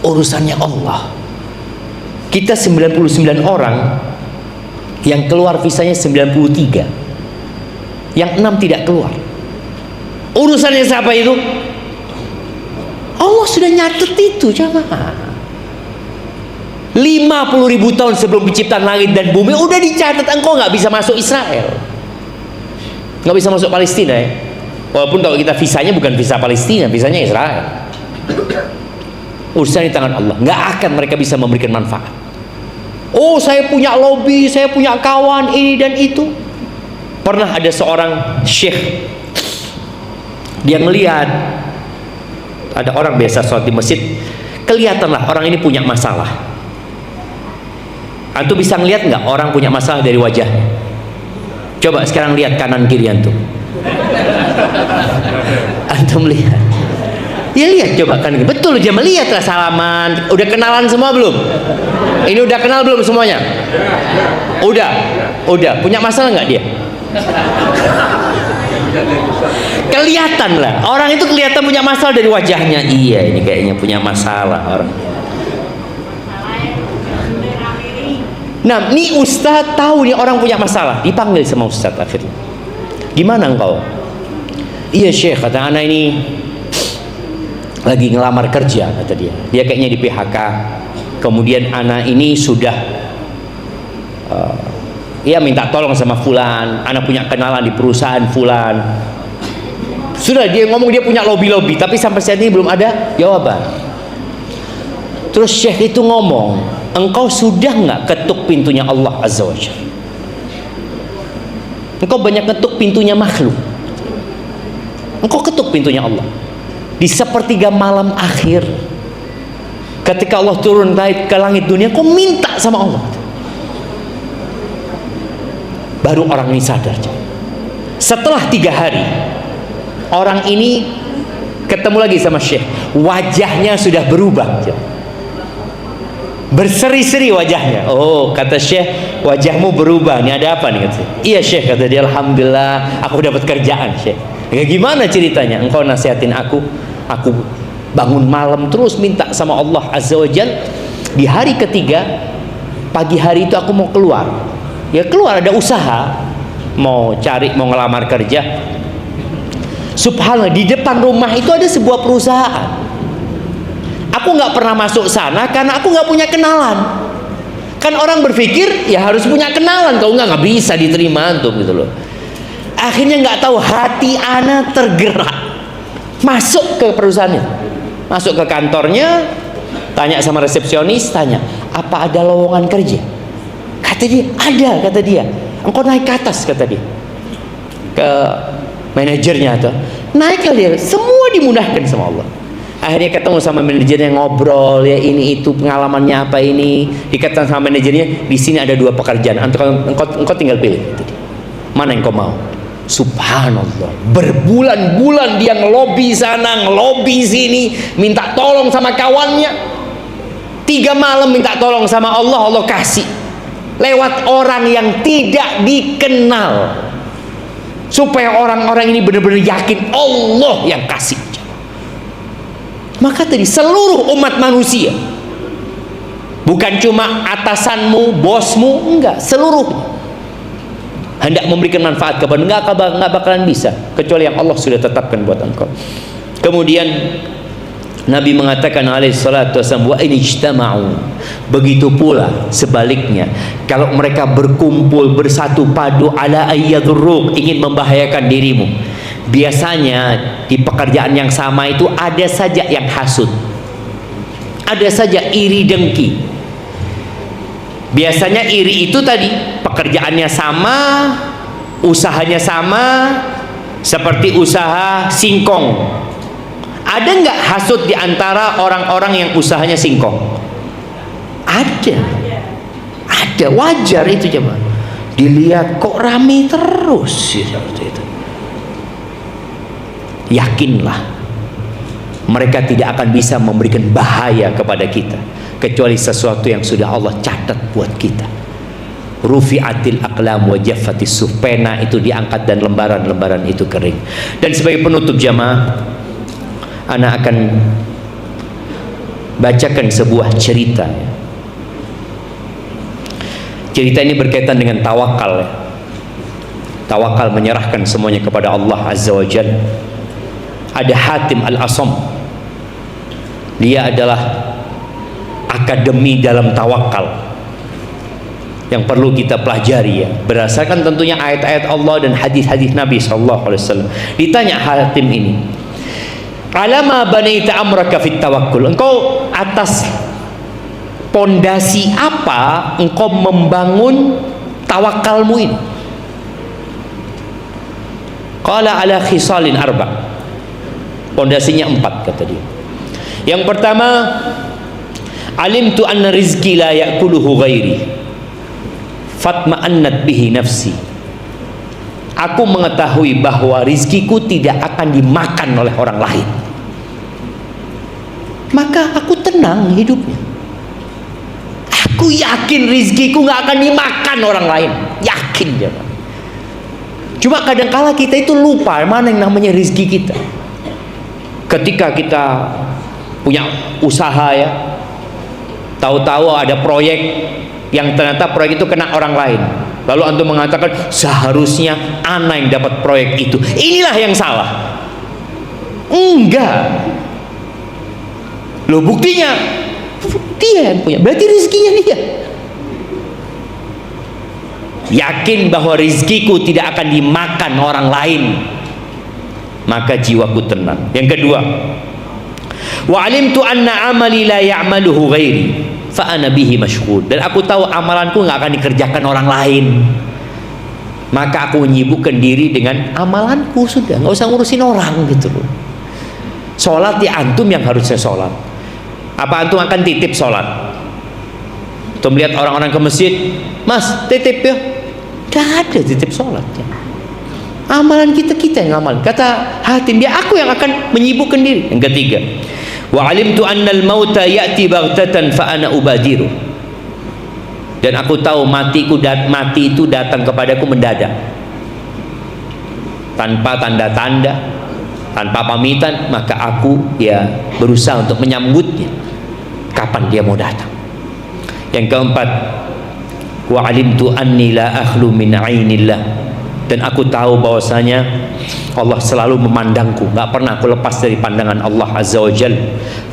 urusannya Allah. Kita 99 orang, yang keluar visanya 93, yang 6 tidak keluar. Urusannya siapa itu? Allah sudah nyatet itu, jamaah. 50.000 tahun sebelum penciptaan langit dan bumi udah dicatat, engkau nggak bisa masuk Israel, nggak bisa masuk Palestina ya. Walaupun kalau kita visanya bukan visa Palestina, visanya Israel. Urusan di tangan Allah, nggak akan mereka bisa memberikan manfaat. Oh, saya punya lobby, saya punya kawan ini dan itu. Pernah ada seorang syekh, dia melihat ada orang biasa sholat di masjid, kelihatanlah orang ini punya masalah. Antum bisa ngelihat nggak orang punya masalah dari wajahnya? Coba sekarang lihat kanan kiri antum. Antum lihat. Ya lihat coba kan, betul aja, melihatlah, salaman. Udah kenalan semua belum? Ini udah kenal belum semuanya? Udah. Punya masalah nggak dia? Kelihatan lah, orang itu kelihatan punya masalah dari wajahnya. Iya, ini kayaknya punya masalah orang. Nah, ini Ustadz tahu nih orang punya masalah, dipanggil sama Ustadz akhirnya. Gimana engkau? Iya Syekh, kata anak ini lagi ngelamar kerja, kata dia. Dia kayaknya di PHK. Kemudian anak ini sudah minta tolong sama fulan, anak punya kenalan di perusahaan fulan. Sudah dia ngomong dia punya lobby-lobby, tapi sampai saat ini belum ada jawaban. Terus Syekh itu ngomong, engkau sudah nggak ketuk pintunya Allah Azza wa Jalla? Engkau banyak ketuk pintunya makhluk, engkau ketuk pintunya Allah. Di sepertiga malam akhir, ketika Allah turun naik ke langit dunia, kau minta sama Allah. Baru orang ini sadar. Setelah 3 hari, orang ini ketemu lagi sama Syekh. Wajahnya sudah berubah, berseri-seri wajahnya. Oh, kata Syekh, wajahmu berubah, ini ada apa nih? Kata, iya Syekh, kata dia, alhamdulillah aku dapat kerjaan Syekh. Ya, gimana ceritanya? Engkau nasihatin aku bangun malam terus minta sama Allah Azza wa Jalla. Di hari ketiga, pagi hari itu aku mau keluar. Ya keluar, ada usaha, mau ngelamar kerja. Subhanallah, di depan rumah itu ada sebuah perusahaan. Aku nggak pernah masuk sana karena aku nggak punya kenalan. Kan orang berpikir ya harus punya kenalan, kalau nggak bisa diterima antum gitu loh. Akhirnya nggak tahu, hati ana tergerak, masuk ke perusahaannya, masuk ke kantornya, tanya sama resepsionis, tanya apa ada lowongan kerja. Kata dia, ada, kata dia. Engkau naik ke atas, kata dia, ke manajernya atau naiklah dia. Semua dimudahkan sama Allah. Akhirnya ketemu sama manajernya, ngobrol ya ini itu pengalamannya apa ini. Dikatakan sama manajernya, di sini ada 2 pekerjaan. Engkau tinggal pilih. Mana yang kau mau? Subhanallah, berbulan-bulan dia ngelobi sana, ngelobi sini, minta tolong sama kawannya. 3 malam minta tolong sama Allah, Allah kasih. Lewat orang yang tidak dikenal, supaya orang-orang ini benar-benar yakin Allah yang kasih. Maka tadi seluruh umat manusia, bukan cuma atasanmu, bosmu, enggak, seluruh hendak memberikan manfaat kepada nggak bakalan bisa kecuali yang Allah sudah tetapkan buat engkau. Kemudian Nabi mengatakan alaihi salatu wasallam, wa in ijtama'u, begitu pula sebaliknya kalau mereka berkumpul bersatu padu ala ayyadurruk, ingin membahayakan dirimu. Biasanya di pekerjaan yang sama itu ada saja yang hasud, ada saja iri dengki. Biasanya iri itu tadi pekerjaannya sama, usahanya sama, seperti usaha singkong. Ada nggak hasud di antara orang-orang yang usahanya singkong? Ada, wajar itu jemaah. Dilihat kok rame terus seperti itu. Yakinlah, mereka tidak akan bisa memberikan bahaya kepada kita kecuali sesuatu yang sudah Allah catat buat kita. Rufi'atil aqlam wa jaffatis suhuf, pena itu diangkat dan lembaran-lembaran itu kering. Dan sebagai penutup jamaah, ana akan bacakan sebuah cerita. Cerita ini berkaitan dengan tawakal. Tawakal, menyerahkan semuanya kepada Allah Azza wa Jalla. Ada Hatim Al-Asam, dia adalah akademi dalam tawakal yang perlu kita pelajari ya, berdasarkan tentunya ayat-ayat Allah dan hadis-hadis Nabi SAW. Ditanya Hatim ini, alama banaita amraka fit tawakkul, engkau atas pondasi apa engkau membangun tawakalmu ini? Qala ala khisalin arba', pondasinya 4 kata dia. Yang pertama, alimtu anna rizki la ya'kuluhu ghairi fatma'annat bihi nafsi. Aku mengetahui bahwa rizkiku tidak akan dimakan oleh orang lain, maka aku tenang hidupnya. Aku yakin rizkiku gak akan dimakan orang lain, yakin dia. Cuma kadangkala kita itu lupa mana yang namanya rizki kita. Ketika kita punya usaha ya, tahu-tahu ada proyek yang ternyata proyek itu kena orang lain, lalu antum mengatakan seharusnya ana yang dapat proyek itu, inilah yang salah. Enggak, loh buktinya dia yang punya, berarti rezekinya dia. Yakin bahwa rizkiku tidak akan dimakan orang lain, maka jiwaku tenang. Yang kedua, wa alimtu anna amali la ya'maluhu ghairi fa ana bihi masyghul, dan aku tahu amalanku nggak akan dikerjakan orang lain, maka aku menyibukkan diri dengan amalanku, sudah nggak usah ngurusin orang gitu loh. Sholat ya antum yang harusnya sholat. Apa antum akan titip sholat? Tuh melihat orang-orang ke masjid, mas titip ya, gak ada titip sholat ya. Amalan kita yang amal. Kata Hatim, dia aku yang akan menyibukkan diri. Yang ketiga, wa alimtu annal mauta ya'ti baghtatan fa ana ubadiru, dan aku tahu mati itu datang kepadaku mendadak, tanpa tanda-tanda, tanpa pamitan, maka aku ya berusaha untuk menyambutnya kapan dia mau datang. Yang keempat, wa alimtu anni la akhlu min ainillah, dan aku tahu bahwasanya Allah selalu memandangku, nggak pernah aku lepas dari pandangan Allah Azza wa Jalla.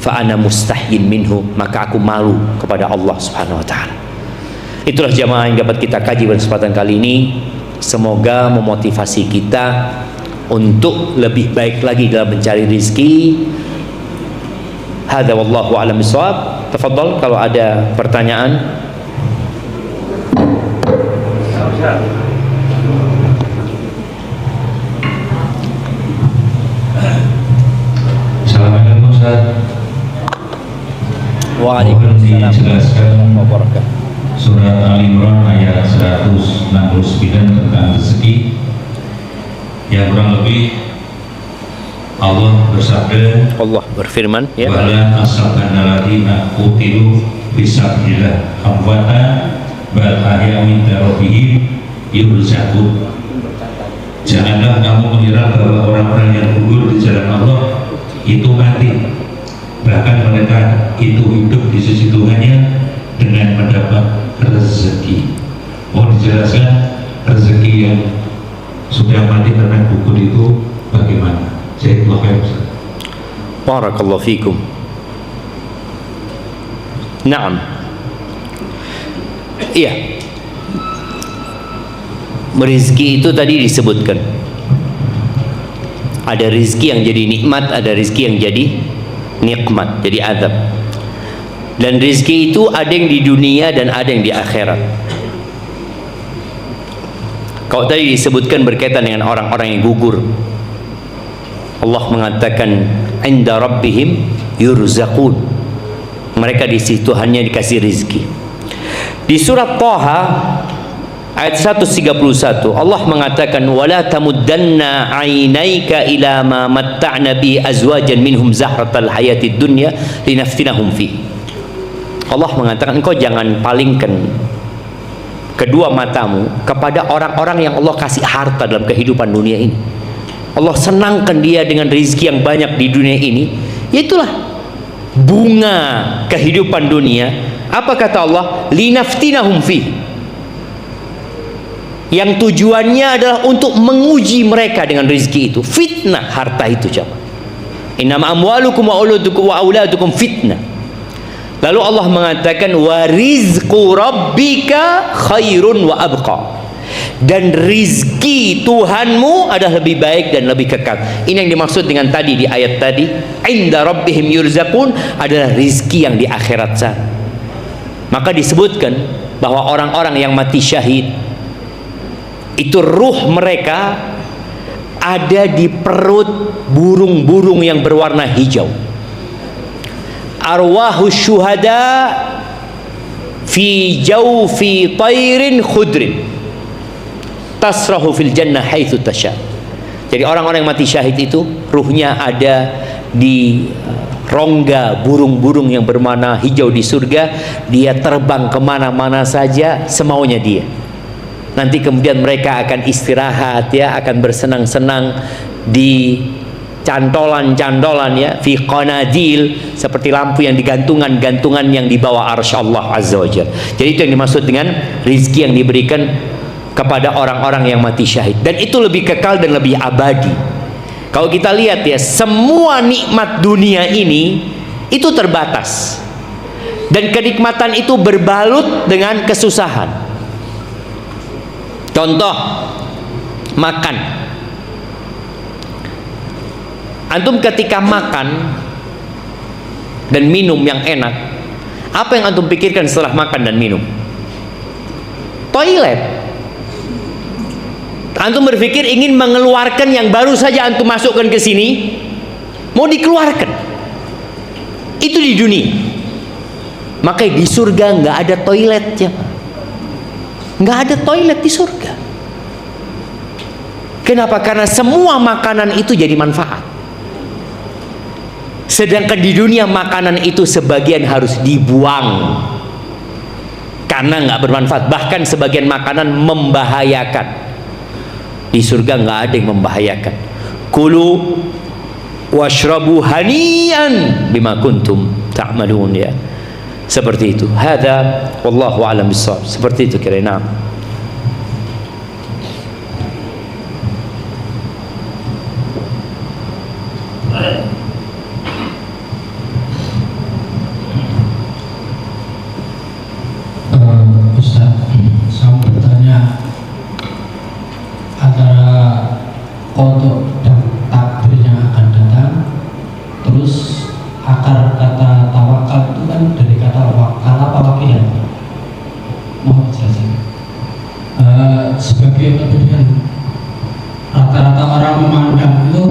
Fa ana mustahyin minhu, maka aku malu kepada Allah Subhanahu wa taala. Itulah jamaah yang dapat kita kaji pada kesempatan kali ini. Semoga memotivasi kita untuk lebih baik lagi dalam mencari rezeki. Hadza wallahu a'lam bishawab. Tafadhal kalau ada pertanyaan. Assalamualaikum Ustaz. Waalaikumsalam dijelaskan wabarakatuh. Surat Al-Imran ayat 169 tentang rezeki, yang kurang lebih Allah bersabda, Allah berfirman ya, wala asabana ladina qutilu fisabilillah amwata bal ahya min rabbihim yurzaqun. Janganlah kamu mengira bahwa orang-orang yang gugur di jalan Allah itu mati, bahkan mereka itu hidup di sisi Tuhannya dengan mendapat rezeki. Mau dijelaskan rezeki yang sudah mati karena gugur itu bagaimana? Jazakallahu khairan Ustaz. Barakallahu fikum. Naam. Iya. Rizki itu tadi disebutkan. Ada rizki yang jadi nikmat, ada rizki yang jadi nikmat, jadi azab. Dan rizki itu ada yang di dunia dan ada yang di akhirat. Kalau tadi disebutkan berkaitan dengan orang-orang yang gugur, Allah mengatakan inda rabbihim yurzaqun, mereka di situ hanya dikasih rizki. Di surat Thaha ayat 131 Allah mengatakan wala tamuddanna ainaika ila ma matta'na bi azwajan minhum zahratal hayatid dunya linaftinahum fi. Allah mengatakan engkau jangan palingkan kedua matamu kepada orang-orang yang Allah kasih harta dalam kehidupan dunia ini. Allah senangkan dia dengan rezeki yang banyak di dunia ini. Itulah bunga kehidupan dunia. Apa kata Allah? Linaftinahum fi. Yang tujuannya adalah untuk menguji mereka dengan rezeki itu. Fitnah harta itu, coba. Innama amwalukum wa auladukum fitnah. Lalu Allah mengatakan wa rizqu rabbika khairun wa abqa. Dan rizki Tuhanmu adalah lebih baik dan lebih kekal. Ini yang dimaksud dengan tadi di ayat tadi, inda rabbihim yurzaqun, adalah rizki yang di akhirat sana. Maka disebutkan bahwa orang-orang yang mati syahid itu ruh mereka ada di perut burung-burung yang berwarna hijau. Arwahus syuhada fi jawfi tairin khudrin tasrahu fil jannah haitsu tasha. Jadi orang-orang yang mati syahid itu ruhnya ada di rongga burung-burung yang berwarna hijau di surga. Dia terbang kemana-mana saja semaunya dia. Nanti kemudian mereka akan istirahat, ya, akan bersenang-senang di cantolan-cantolan, ya, fi qanadil, seperti lampu yang digantungan-gantungan yang di bawah arsy Allah Azza wa Jalla. Jadi itu yang dimaksud dengan rizki yang diberikan kepada orang-orang yang mati syahid, dan itu lebih kekal dan lebih abadi. Kalau kita lihat, ya, semua nikmat dunia ini itu terbatas, dan kenikmatan itu berbalut dengan kesusahan. Contoh, makan. Antum ketika makan dan minum yang enak, apa yang antum pikirkan setelah makan dan minum? Toilet. Antum berpikir ingin mengeluarkan yang baru saja antum masukkan ke sini, mau dikeluarkan. Itu di dunia. Makanya di surga nggak ada toiletnya. Nggak ada toilet di surga. Kenapa? Karena semua makanan itu jadi manfaat. Sedangkan di dunia makanan itu sebagian harus dibuang karena nggak bermanfaat. Bahkan sebagian makanan membahayakan. Di surga nggak ada yang membahayakan. Kulu washrabu hanian bima kuntum ta'malun, ya. Seperti itu. Hadza wallahu a'lam bissawab. Seperti itu kira-kira. Ustaz, saya mau bertanya, antara kodok dan takdir yang akan datang, terus akar kata tawakal itu kan dari kata wakal apa wakilan? Mohon jelasin. Sebagai perbedaan, rata-rata orang memandang itu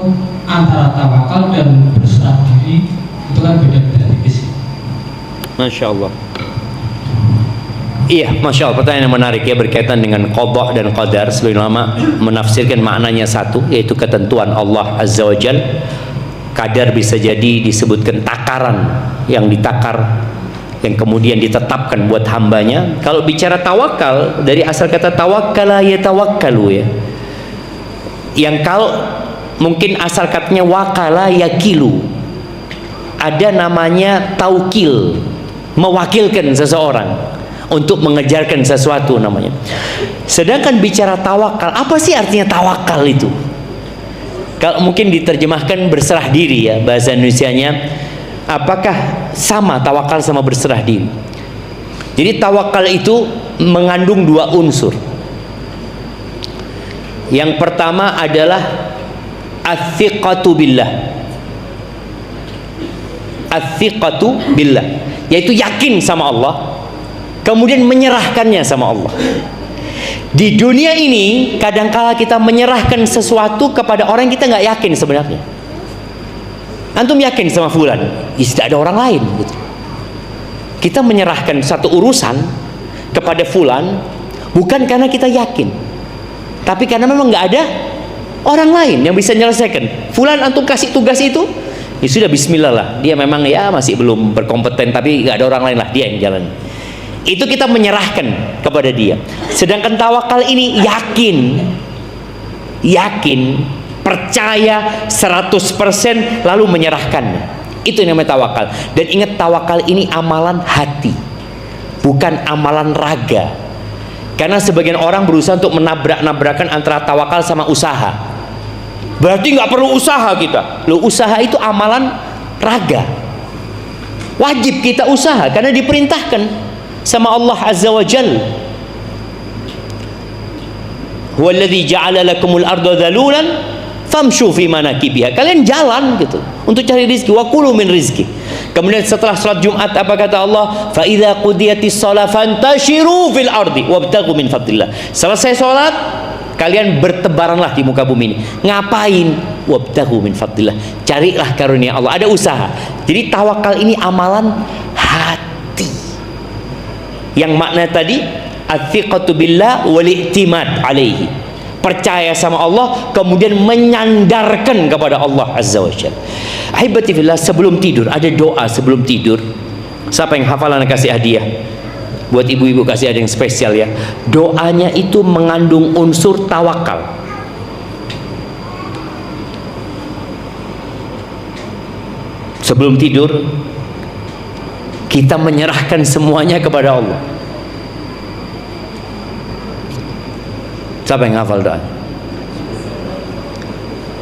antara tawakal dan berserah diri itu kan beda-beda tipis. Masya Allah. Iya, Masya Allah, pertanyaan yang menarik, ya, berkaitan dengan qadha dan qadar. Sebagian ulama menafsirkan maknanya satu, yaitu ketentuan Allah Azza wa Jal. Qadar bisa jadi disebutkan takaran yang ditakar, yang kemudian ditetapkan buat hambanya. Kalau bicara tawakal, dari asal kata tawakkala yatawakkalu, ya, yang kalau mungkin asal katanya wakala yakilu, ada namanya taukil, mewakilkan seseorang. untuk mengejarkan sesuatu namanya. Sedangkan bicara tawakal, apa sih artinya tawakal itu? Kalau mungkin diterjemahkan berserah diri ya, bahasa Indonesianya, apakah sama tawakal sama berserah diri? Jadi tawakal itu mengandung dua unsur. Yang pertama adalah athiqatu billah. Athiqatu billah, yaitu yakin sama Allah, kemudian menyerahkannya sama Allah. Di dunia ini kadangkala kita menyerahkan sesuatu kepada orang yang kita nggak yakin sebenarnya. Antum yakin sama fulan? Ya, tidak ada orang lain gitu. Kita menyerahkan satu urusan kepada fulan bukan karena kita yakin, tapi karena memang nggak ada orang lain yang bisa menyelesaikan. Fulan antum kasih tugas itu, ya sudah bismillah lah. Dia memang ya masih belum berkompeten, tapi nggak ada orang lain lah, dia yang jalan. Itu kita menyerahkan kepada dia. Sedangkan tawakal ini yakin, percaya 100% lalu menyerahkannya. Itu yang namanya tawakal. Dan ingat, tawakal ini amalan hati, bukan amalan raga. Karena sebagian orang berusaha untuk menabrak-nabrakan antara tawakal sama usaha. Berarti nggak perlu usaha kita. Loh, usaha itu amalan raga. Wajib kita usaha karena diperintahkan sama Allah Azza wa Jalla. Huwallazi ja'ala lakumul arda dhalulan famshu fi manakibiha. Kalian jalan gitu untuk cari rezeki, wa kulu min rizki. Kemudian setelah salat Jumat apa kata Allah? Fa idza qudiyatis shalah fantashiru fil ardi wabtaghu min fadlillah. Selesai salat, kalian bertebaranlah di muka bumi ini. Ngapain? Wabtaghu min fadlillah. Carilah karunia Allah. Ada usaha. Jadi tawakal ini amalan hati. Yang makna tadi athiqatu billah wal i'timad alaihi. Percaya sama Allah kemudian menyandarkan kepada Allah Azza wa Jalla. Ahibati fillah, sebelum tidur ada doa sebelum tidur. Siapa yang hafalan kasih hadiah? Buat ibu-ibu kasih ada yang spesial ya. Doanya itu mengandung unsur tawakal. Sebelum tidur kita menyerahkan semuanya kepada Allah. Siapa yang hafal doa?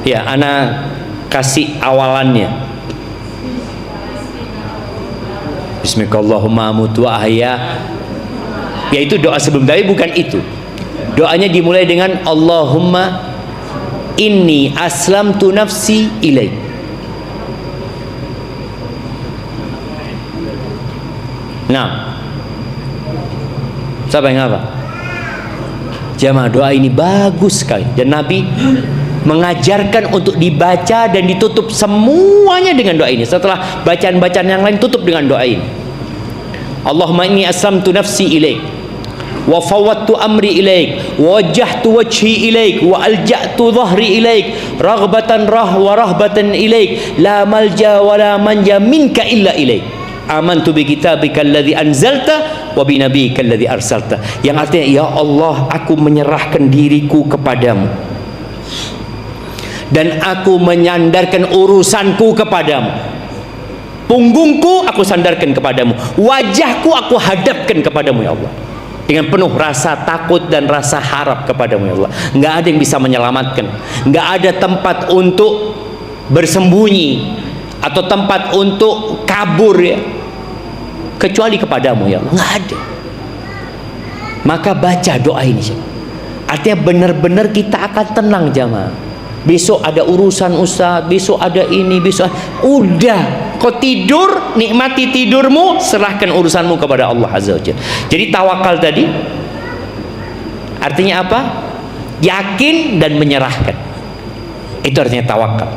Ya, ana kasih awalannya. Bismillahirrahmanirrahim amutu wa ahya. Yaitu doa sebelum tadi, bukan itu. Doanya dimulai dengan Allahumma inni aslamtu nafsi ilaik. Nah, siapa yang hafal? Jamaah, doa ini bagus sekali dan Nabi mengajarkan untuk dibaca dan ditutup semuanya dengan doa ini. Setelah bacaan-bacaan yang lain, tutup dengan doa ini. Allahumma inni aslamtu nafsi ilaik wa fawwadtu amri ilaik wa wajjahtu wajhi ilaik wa alja'tu dhahri ilaik raghbatan wa rahbatan ilaik la malja wa la manja minka illa ilaik. Amantu bi kitabika alladhi anzalta wa bi nabiyyika alladhi arsalta. Yang artinya, ya Allah, aku menyerahkan diriku kepadamu dan aku menyandarkan urusanku kepadamu. Punggungku aku sandarkan kepadamu, wajahku aku hadapkan kepadamu ya Allah, dengan penuh rasa takut dan rasa harap kepadamu ya Allah. Nggak ada yang bisa menyelamatkan, nggak ada tempat untuk bersembunyi atau tempat untuk kabur ya, kecuali kepadamu ya Allah. Nggak ada. Maka baca doa ini, artinya benar-benar kita akan tenang jamaah. Besok ada urusan ustaz, besok ada ini, besok udah kau tidur, nikmati tidurmu, serahkan urusanmu kepada Allah Azza wa Jalla. Jadi tawakal tadi artinya apa? Yakin dan menyerahkan. Itu artinya tawakal.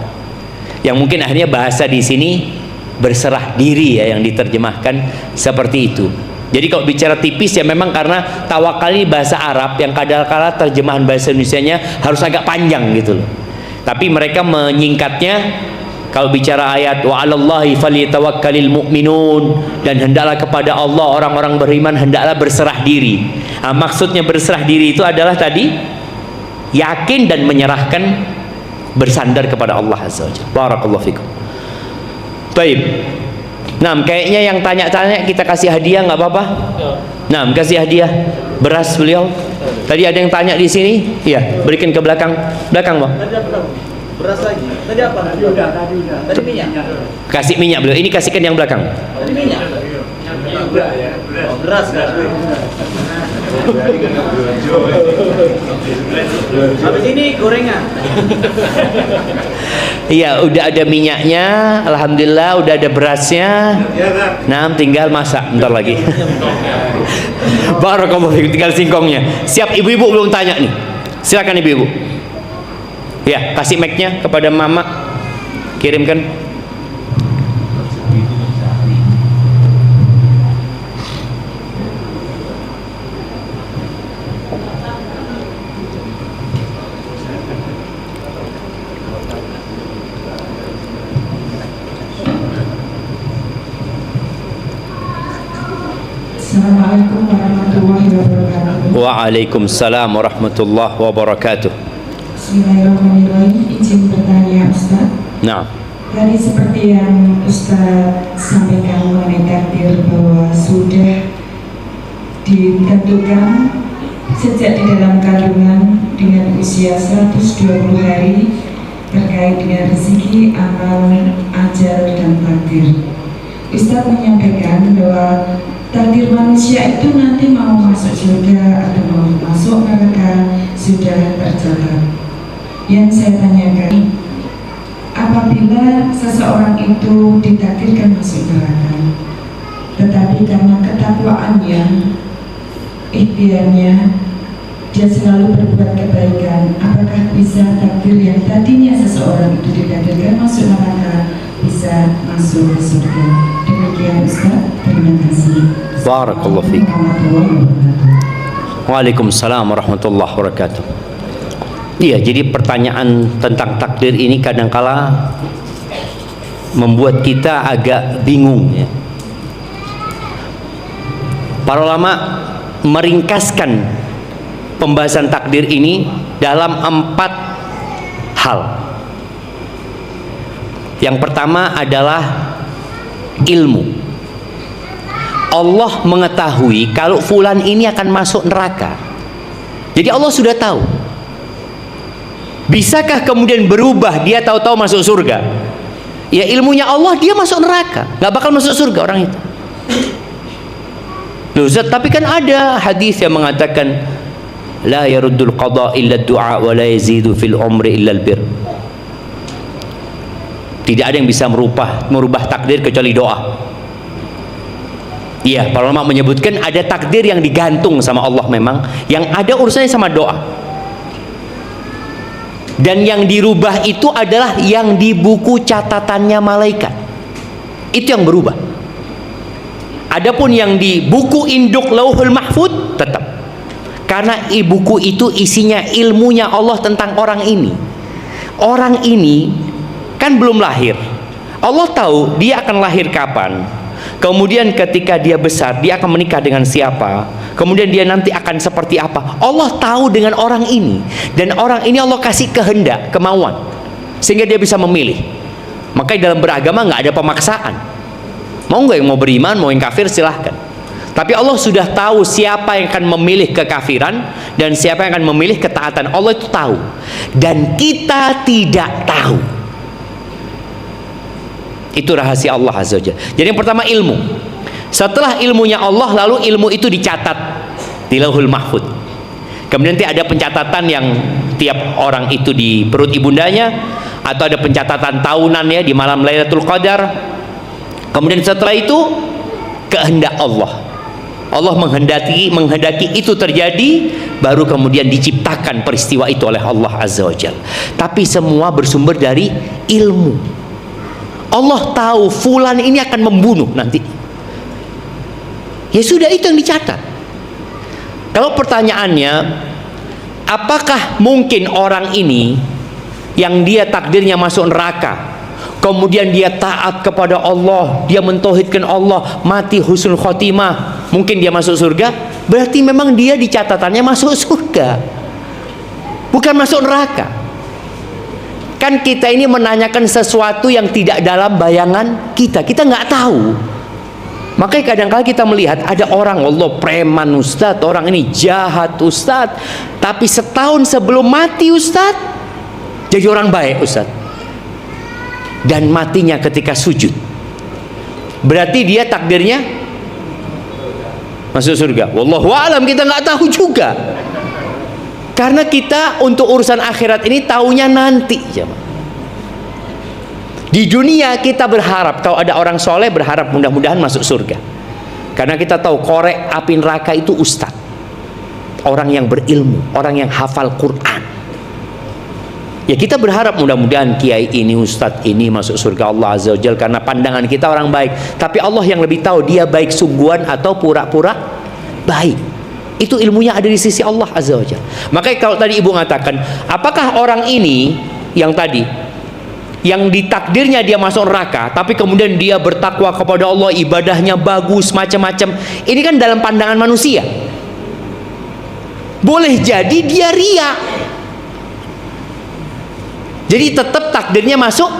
Yang mungkin akhirnya bahasa di sini berserah diri ya, yang diterjemahkan seperti itu. Jadi kalau bicara tipis ya memang karena tawakal ini bahasa Arab yang kadang-kala terjemahan bahasa Indonesianya harus agak panjang gitu loh. Tapi mereka menyingkatnya, kalau bicara ayat wa 'alallahi falyatawakkalul mu'minun, dan hendaklah kepada Allah orang-orang beriman hendaklah berserah diri. Nah, maksudnya berserah diri itu adalah tadi yakin dan menyerahkan, bersandar kepada Allah Azza wa Jalla. Barakallahu fikum. Baik. Nah, kayaknya yang tanya-tanya kita kasih hadiah, nggak apa-apa? Nah, kasih hadiah beras beliau. Tadi ada yang tanya di sini, iya, berikan ke belakang, Bang. Beras lagi. Tadi apa? Tadi udah. Tadi minyak. Kasih minyak beliau. Ini kasihkan yang belakang. Tadi minyak. Beras kan. Habis ini gorengan. Iya, udah ada minyaknya, alhamdulillah, udah ada berasnya. Nah, tinggal masak bentar lagi. Barakallahu fiik, tinggal singkongnya. Siap, ibu-ibu belum tanya nih. Silakan ibu-ibu. Ya, kasih mic-nya kepada mama. Kirimkan. Assalamualaikum warahmatullahi wabarakatuh. Waalaikumsalam warahmatullahi wabarakatuh. Bismillahirrahmanirrahim. Izin bertanya Ustaz. Nah, Tadi seperti yang Ustaz sampaikan mengenai takdir bahwa sudah ditentukan sejak di dalam kandungan dengan usia 120 hari terkait dengan rezeki, amal, ajal, dan takdir. Ustaz menyampaikan bahwa takdir manusia itu nanti mau masuk surga atau mau masuk neraka sudah tercatat. Yang saya tanyakan, apabila seseorang itu ditakdirkan masuk neraka, tetapi karena ketakwaannya, ikhtiarnya, dia selalu berbuat kebaikan, apakah bisa takdir yang tadinya seseorang itu ditakdirkan masuk neraka bisa masuk ke surga? Demikian Ustaz, terima kasih. barakallahu fiik. Waalaikumsalam warahmatullahi wabarakatuh. Iya, jadi pertanyaan tentang takdir ini kadangkala membuat kita agak bingung ya. Para ulama meringkaskan pembahasan takdir ini dalam 4 hal. Yang pertama adalah ilmu. Allah mengetahui kalau fulan ini akan masuk neraka. Jadi Allah sudah tahu. Bisakah kemudian berubah, dia tahu-tahu masuk surga? Ya, ilmunya Allah, dia masuk neraka, nggak bakal masuk surga orang itu. Loh Ustaz, tapi kan ada hadis yang mengatakan la yaruddul qada illa du'a wa la yazidu fil umri illa al bir. Tidak ada yang bisa merubah takdir kecuali doa. Iya, para ulama menyebutkan ada takdir yang digantung sama Allah memang, yang ada urusannya sama doa. Dan yang dirubah itu adalah yang di buku catatannya malaikat. Itu yang berubah. Adapun yang di buku induk Lauhul Mahfud tetap. Karena buku itu isinya ilmunya Allah tentang orang ini. Orang ini kan belum lahir. Allah tahu dia akan lahir kapan. Kemudian ketika dia besar, dia akan menikah dengan siapa, kemudian dia nanti akan seperti apa. Allah tahu dengan orang ini, dan orang ini Allah kasih kehendak, kemauan, sehingga dia bisa memilih. Makanya dalam beragama nggak ada pemaksaan. Mau nggak yang mau beriman, mau yang kafir silahkan. Tapi Allah sudah tahu siapa yang akan memilih kekafiran dan siapa yang akan memilih ketaatan. Allah itu tahu, dan kita tidak tahu. Itu rahasia Allah Azza wa Jalla. Jadi yang pertama ilmu. Setelah ilmunya Allah, lalu ilmu itu dicatat di Lauhul Mahfud. Kemudian nanti ada pencatatan yang tiap orang itu di perut ibundanya, atau ada pencatatan tahunannya di malam Lailatul Qadar. Kemudian setelah itu kehendak Allah. Allah menghendaki itu terjadi, baru kemudian diciptakan peristiwa itu oleh Allah Azza wa Jalla. Tapi semua bersumber dari ilmu. Allah tahu fulan ini akan membunuh nanti. Ya sudah, itu yang dicatat. Kalau pertanyaannya, apakah mungkin orang ini yang dia takdirnya masuk neraka, kemudian dia taat kepada Allah, dia mentauhidkan Allah, mati husnul khotimah, mungkin dia masuk surga? Berarti memang dia di catatannya masuk surga, bukan masuk neraka. Kan kita ini menanyakan sesuatu yang tidak dalam bayangan kita. Kita nggak tahu. Makanya kadang-kala kita melihat ada orang, Allah preman Ustadz, orang ini jahat Ustadz, tapi setahun sebelum mati Ustadz jadi orang baik Ustadz, dan matinya ketika sujud. Berarti dia takdirnya masuk surga. Wallahu a'lam, kita nggak tahu juga. Karena kita untuk urusan akhirat ini taunya nanti. Di dunia kita berharap, kalau ada orang soleh berharap mudah-mudahan masuk surga. Karena kita tahu korek api neraka itu ustadz, orang yang berilmu, orang yang hafal Quran. Ya kita berharap mudah-mudahan kiai ini, ustadz ini masuk surga Allah Azza wa Jalla, karena pandangan kita orang baik. Tapi Allah yang lebih tahu dia baik sungguhan atau pura-pura baik. Itu ilmunya ada di sisi Allah Azza wa Jalla. Makanya kalau tadi ibu mengatakan, apakah orang ini yang tadi yang ditakdirnya dia masuk neraka, tapi kemudian dia bertakwa kepada Allah, ibadahnya bagus, macam-macam. Ini kan dalam pandangan manusia. Boleh jadi dia ria. Jadi tetap takdirnya masuk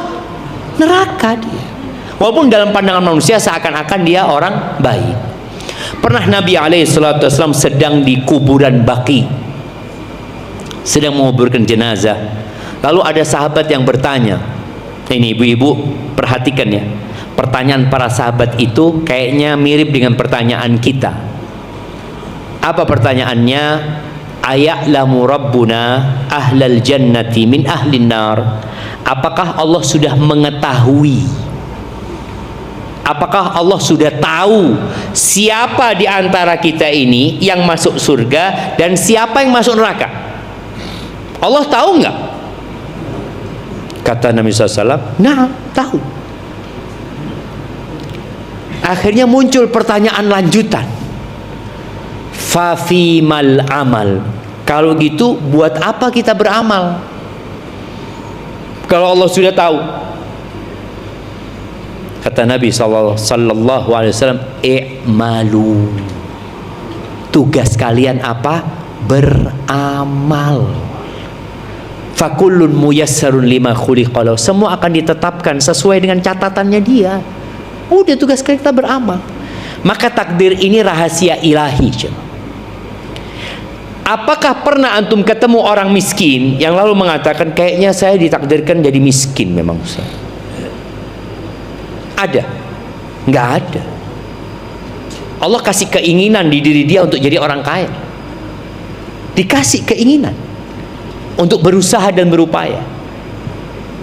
neraka dia. Walaupun dalam pandangan manusia seakan-akan dia orang baik. Pernah Nabi SAW sedang di kuburan Baqi, sedang menguburkan jenazah. Lalu ada sahabat yang bertanya. Ini ibu-ibu perhatikan ya, pertanyaan para sahabat itu kayaknya mirip dengan pertanyaan kita. Apa pertanyaannya? Aya'lamu rabbuna ahlal jannati min ahlin nar. Apakah Allah sudah mengetahui, apakah Allah sudah tahu siapa di antara kita ini yang masuk surga dan siapa yang masuk neraka? Allah tahu nggak? Kata Nabi SAW, nah tahu. Akhirnya muncul pertanyaan lanjutan. Fafimal amal. Kalau gitu buat apa kita beramal? Kalau Allah sudah tahu. Kata Nabi SAW, i'malu. Tugas kalian apa? Beramal. Fakullun muyassarun lima khuliqalahu. Semua akan ditetapkan sesuai dengan catatannya dia. Udah tugas kita beramal. Maka takdir ini rahasia ilahi. Apakah pernah antum ketemu orang miskin yang lalu mengatakan kayaknya saya ditakdirkan jadi miskin memang Ustaz? Ada? Nggak ada. Allah kasih keinginan di diri dia untuk jadi orang kaya. Dikasih keinginan untuk berusaha dan berupaya.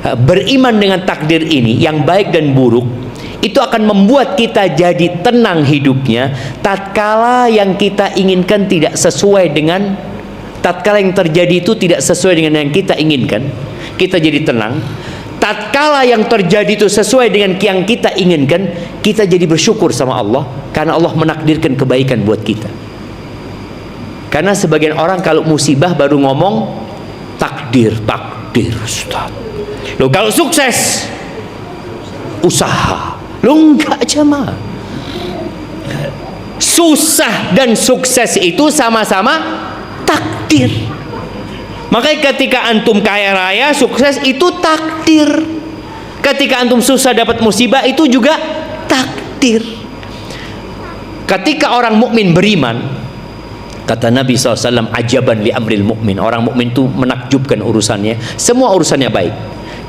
Beriman dengan takdir ini yang baik dan buruk, itu akan membuat kita jadi tenang hidupnya. Tatkala yang kita inginkan tidak sesuai dengan, tatkala yang terjadi itu tidak sesuai dengan yang kita inginkan, kita jadi tenang. Tatkala yang terjadi itu sesuai dengan yang kita inginkan, kita jadi bersyukur sama Allah karena Allah menakdirkan kebaikan buat kita. Karena sebagian orang kalau musibah baru ngomong takdir Ustaz. Loh kalau sukses usaha. Loh enggak jemaah. Susah dan sukses itu sama-sama takdir. Makanya ketika antum kaya raya, sukses itu takdir. Ketika antum susah dapat musibah itu juga takdir. Ketika orang mukmin beriman, kata Nabi SAW, ajaban li amril mu'min. Orang mukmin itu menakjubkan urusannya. Semua urusannya baik.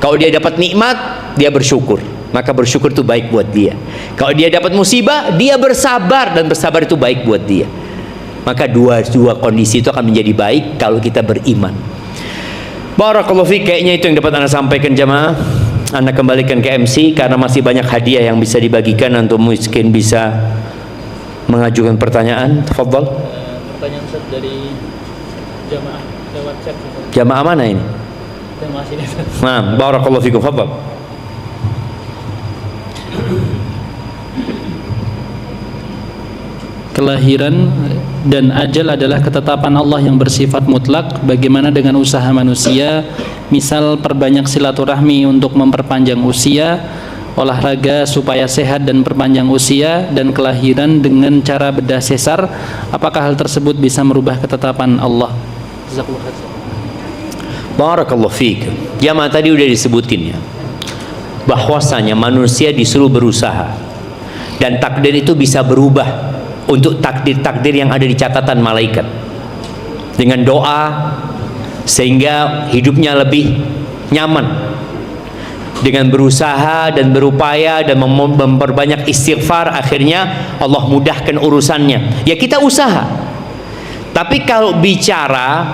Kalau dia dapat nikmat, dia bersyukur. Maka bersyukur itu baik buat dia. Kalau dia dapat musibah, dia bersabar. Dan bersabar itu baik buat dia. Maka dua kondisi itu akan menjadi baik kalau kita beriman. Barakallahu fiik. Kayaknya itu yang dapat Anda sampaikan jamaah. Anda kembalikan ke MC karena masih banyak hadiah yang bisa dibagikan. Untuk mungkin bisa mengajukan pertanyaan. Tafadhal. Pertanyaan Ustaz dari jamaah lewat chat. Jamaah mana ini? Jamaah sini. Nah, barakallahu fikum. Tafadhal. Kelahiran dan ajal adalah ketetapan Allah yang bersifat mutlak. Bagaimana dengan usaha manusia? Misal perbanyak silaturahmi untuk memperpanjang usia, olahraga supaya sehat dan perpanjang usia, dan kelahiran dengan cara bedah sesar. Apakah hal tersebut bisa merubah ketetapan Allah? Barakallahu fiik. Jamaah tadi udah disebutin ya, bahwasanya manusia disuruh berusaha dan takdir itu bisa berubah untuk takdir-takdir yang ada di catatan malaikat dengan doa sehingga hidupnya lebih nyaman. Dengan berusaha dan berupaya dan memperbanyak istighfar, akhirnya Allah mudahkan urusannya. Ya kita usaha. Tapi kalau bicara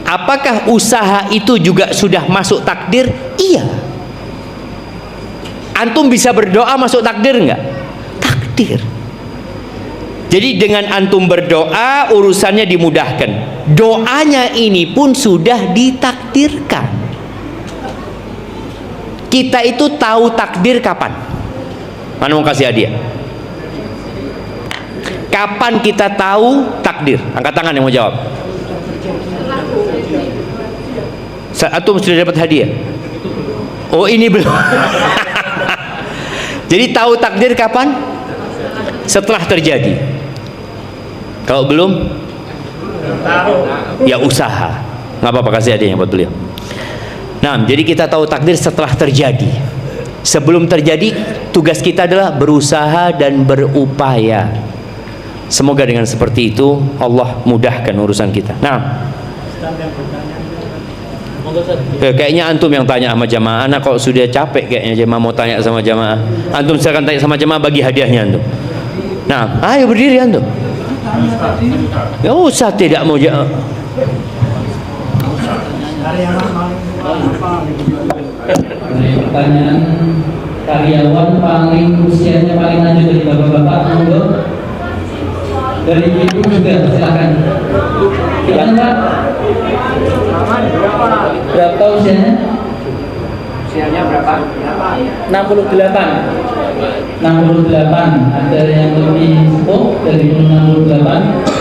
apakah usaha itu juga sudah masuk takdir? Iya. Antum bisa berdoa masuk takdir enggak? Takdir. Jadi dengan antum berdoa urusannya dimudahkan. Doanya ini pun sudah ditakdirkan. Kita itu tahu takdir kapan? Mana mau kasih hadiah? Kapan kita tahu takdir? Angkat tangan yang mau jawab. Antum sudah dapat hadiah? Oh ini belum. Jadi tahu takdir kapan? Setelah terjadi. Kalau belum, ya usaha. Nggak apa-apa, kasih hadiahnya buat beliau. Nah, jadi kita tahu takdir setelah terjadi. Sebelum terjadi, tugas kita adalah berusaha dan berupaya. Semoga dengan seperti itu Allah mudahkan urusan kita. Nah, kayaknya antum yang tanya sama jamaah. Anak kok sudah capek kayaknya jamaah mau tanya sama jamaah. Antum silakan tanya sama jamaah, bagi hadiahnya antum. Nah, ayo berdiri antum. Ya usah tidak mau jawab. Pertanyaan karyawan paling usianya paling lanjut dari bapak-bapak, monggo. Dari ibu juga silakan. Silakan Pak. Berapa usianya? Usianya berapa? 68. Ada yang lebih sepuh dari 68.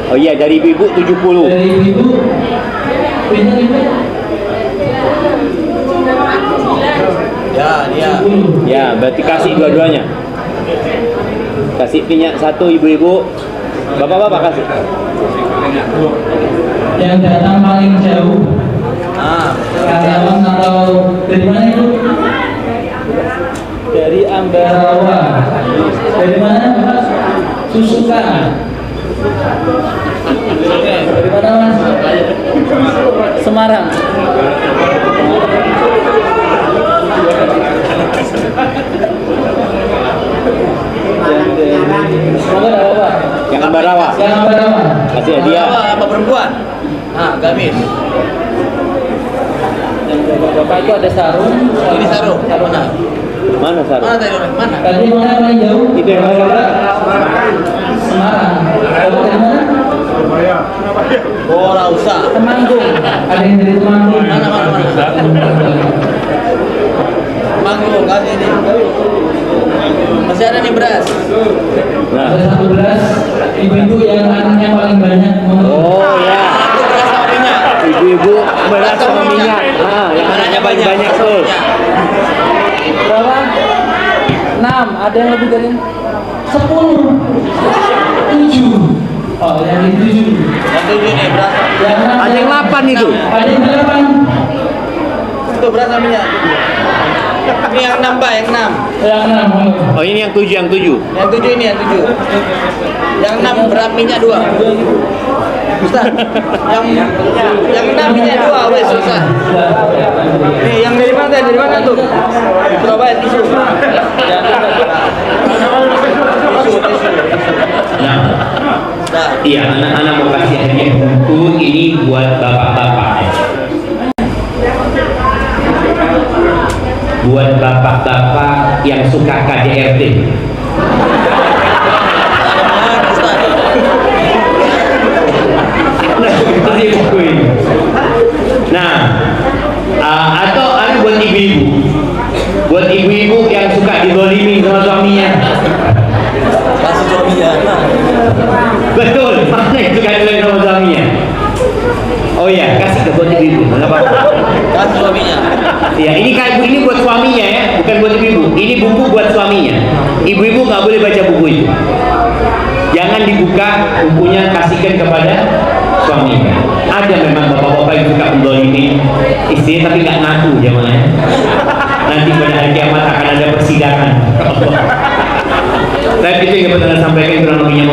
Oh iya, dari ibu 70. Dari ibu. Pintar ibu. Ya, dia. Ya, berarti kasih dua-duanya. Kasih minyak satu ibu-ibu. Bapak-bapak kasih. Yang datang paling jauh. Karyawan atau dari mana ibu? Dari Ambarawa. Dari mana Pak? Susukan. Dari mana Mas? Semarang. Yang Ambarawa. Yang Ambarawa. Kasih hadiah. Apa perempuan? Gamis. Yang bapak itu ada sarung. Ini sarung. Mana? Mana sarung? Mana tadi orang? Mana? Tadi mana paling jauh? Itu yang Ambarawa. Semarang. Bapak dari mana? Oh, nggak usah. Temanggung. Ada yang dari Temanggung. Mana? Manggung, kasih ini. Masih ada nih beras. Nah. Ada 11 ibu-ibu yang anaknya paling banyak. Oh ya. Beras sama minyak. Ibu-ibu beras sama minyak. Yang anaknya banyak tuh. Berapa? 6. Ada yang lebih dari 10. 7. Oh, yang di 7. Yang 7 nih beras. Ada yang 8 itu. Ada yang 8. Itu beras sama minyak. Ini yang 6, Pak, yang 6. Yang 6. Oh ini yang 7. Yang 7 ini, yang 7. Yang 6 beras minyak 2. Ustaz. Yang 6 minyak 2, wes Ustaz. Nih, yang dari mana? Dari mana tuh? Surabaya tisu. Nah, iya, anak-anak mau kasih hadiah buku ini buat bapak-bapak ya. Buat bapak-bapak yang suka KDRT. Kasih buku ini. Nah, atau ada buat ibu-ibu. Buat ibu-ibu yang suka dizalimi sama suaminya. Kasih suaminya. Betul, mana yang suka dizalimi sama suaminya? Oh iya, kasih ke buat ibu-ibu. Enggak apa-apa. Kasih suaminya. Ya, ini buat suaminya ya, bukan buat ibu-ibu. Ini buku buat suaminya. Ibu-ibu nggak boleh baca buku itu. Jangan dibuka bukunya, kasihkan kepada suaminya. Ada memang bapak-bapak yang suka mendolimi istri tapi nggak ngaku jamaah. Nanti pada hari kiamat akan ada persidangan. Saya itu yang pernah sampaikan kurang lebihnya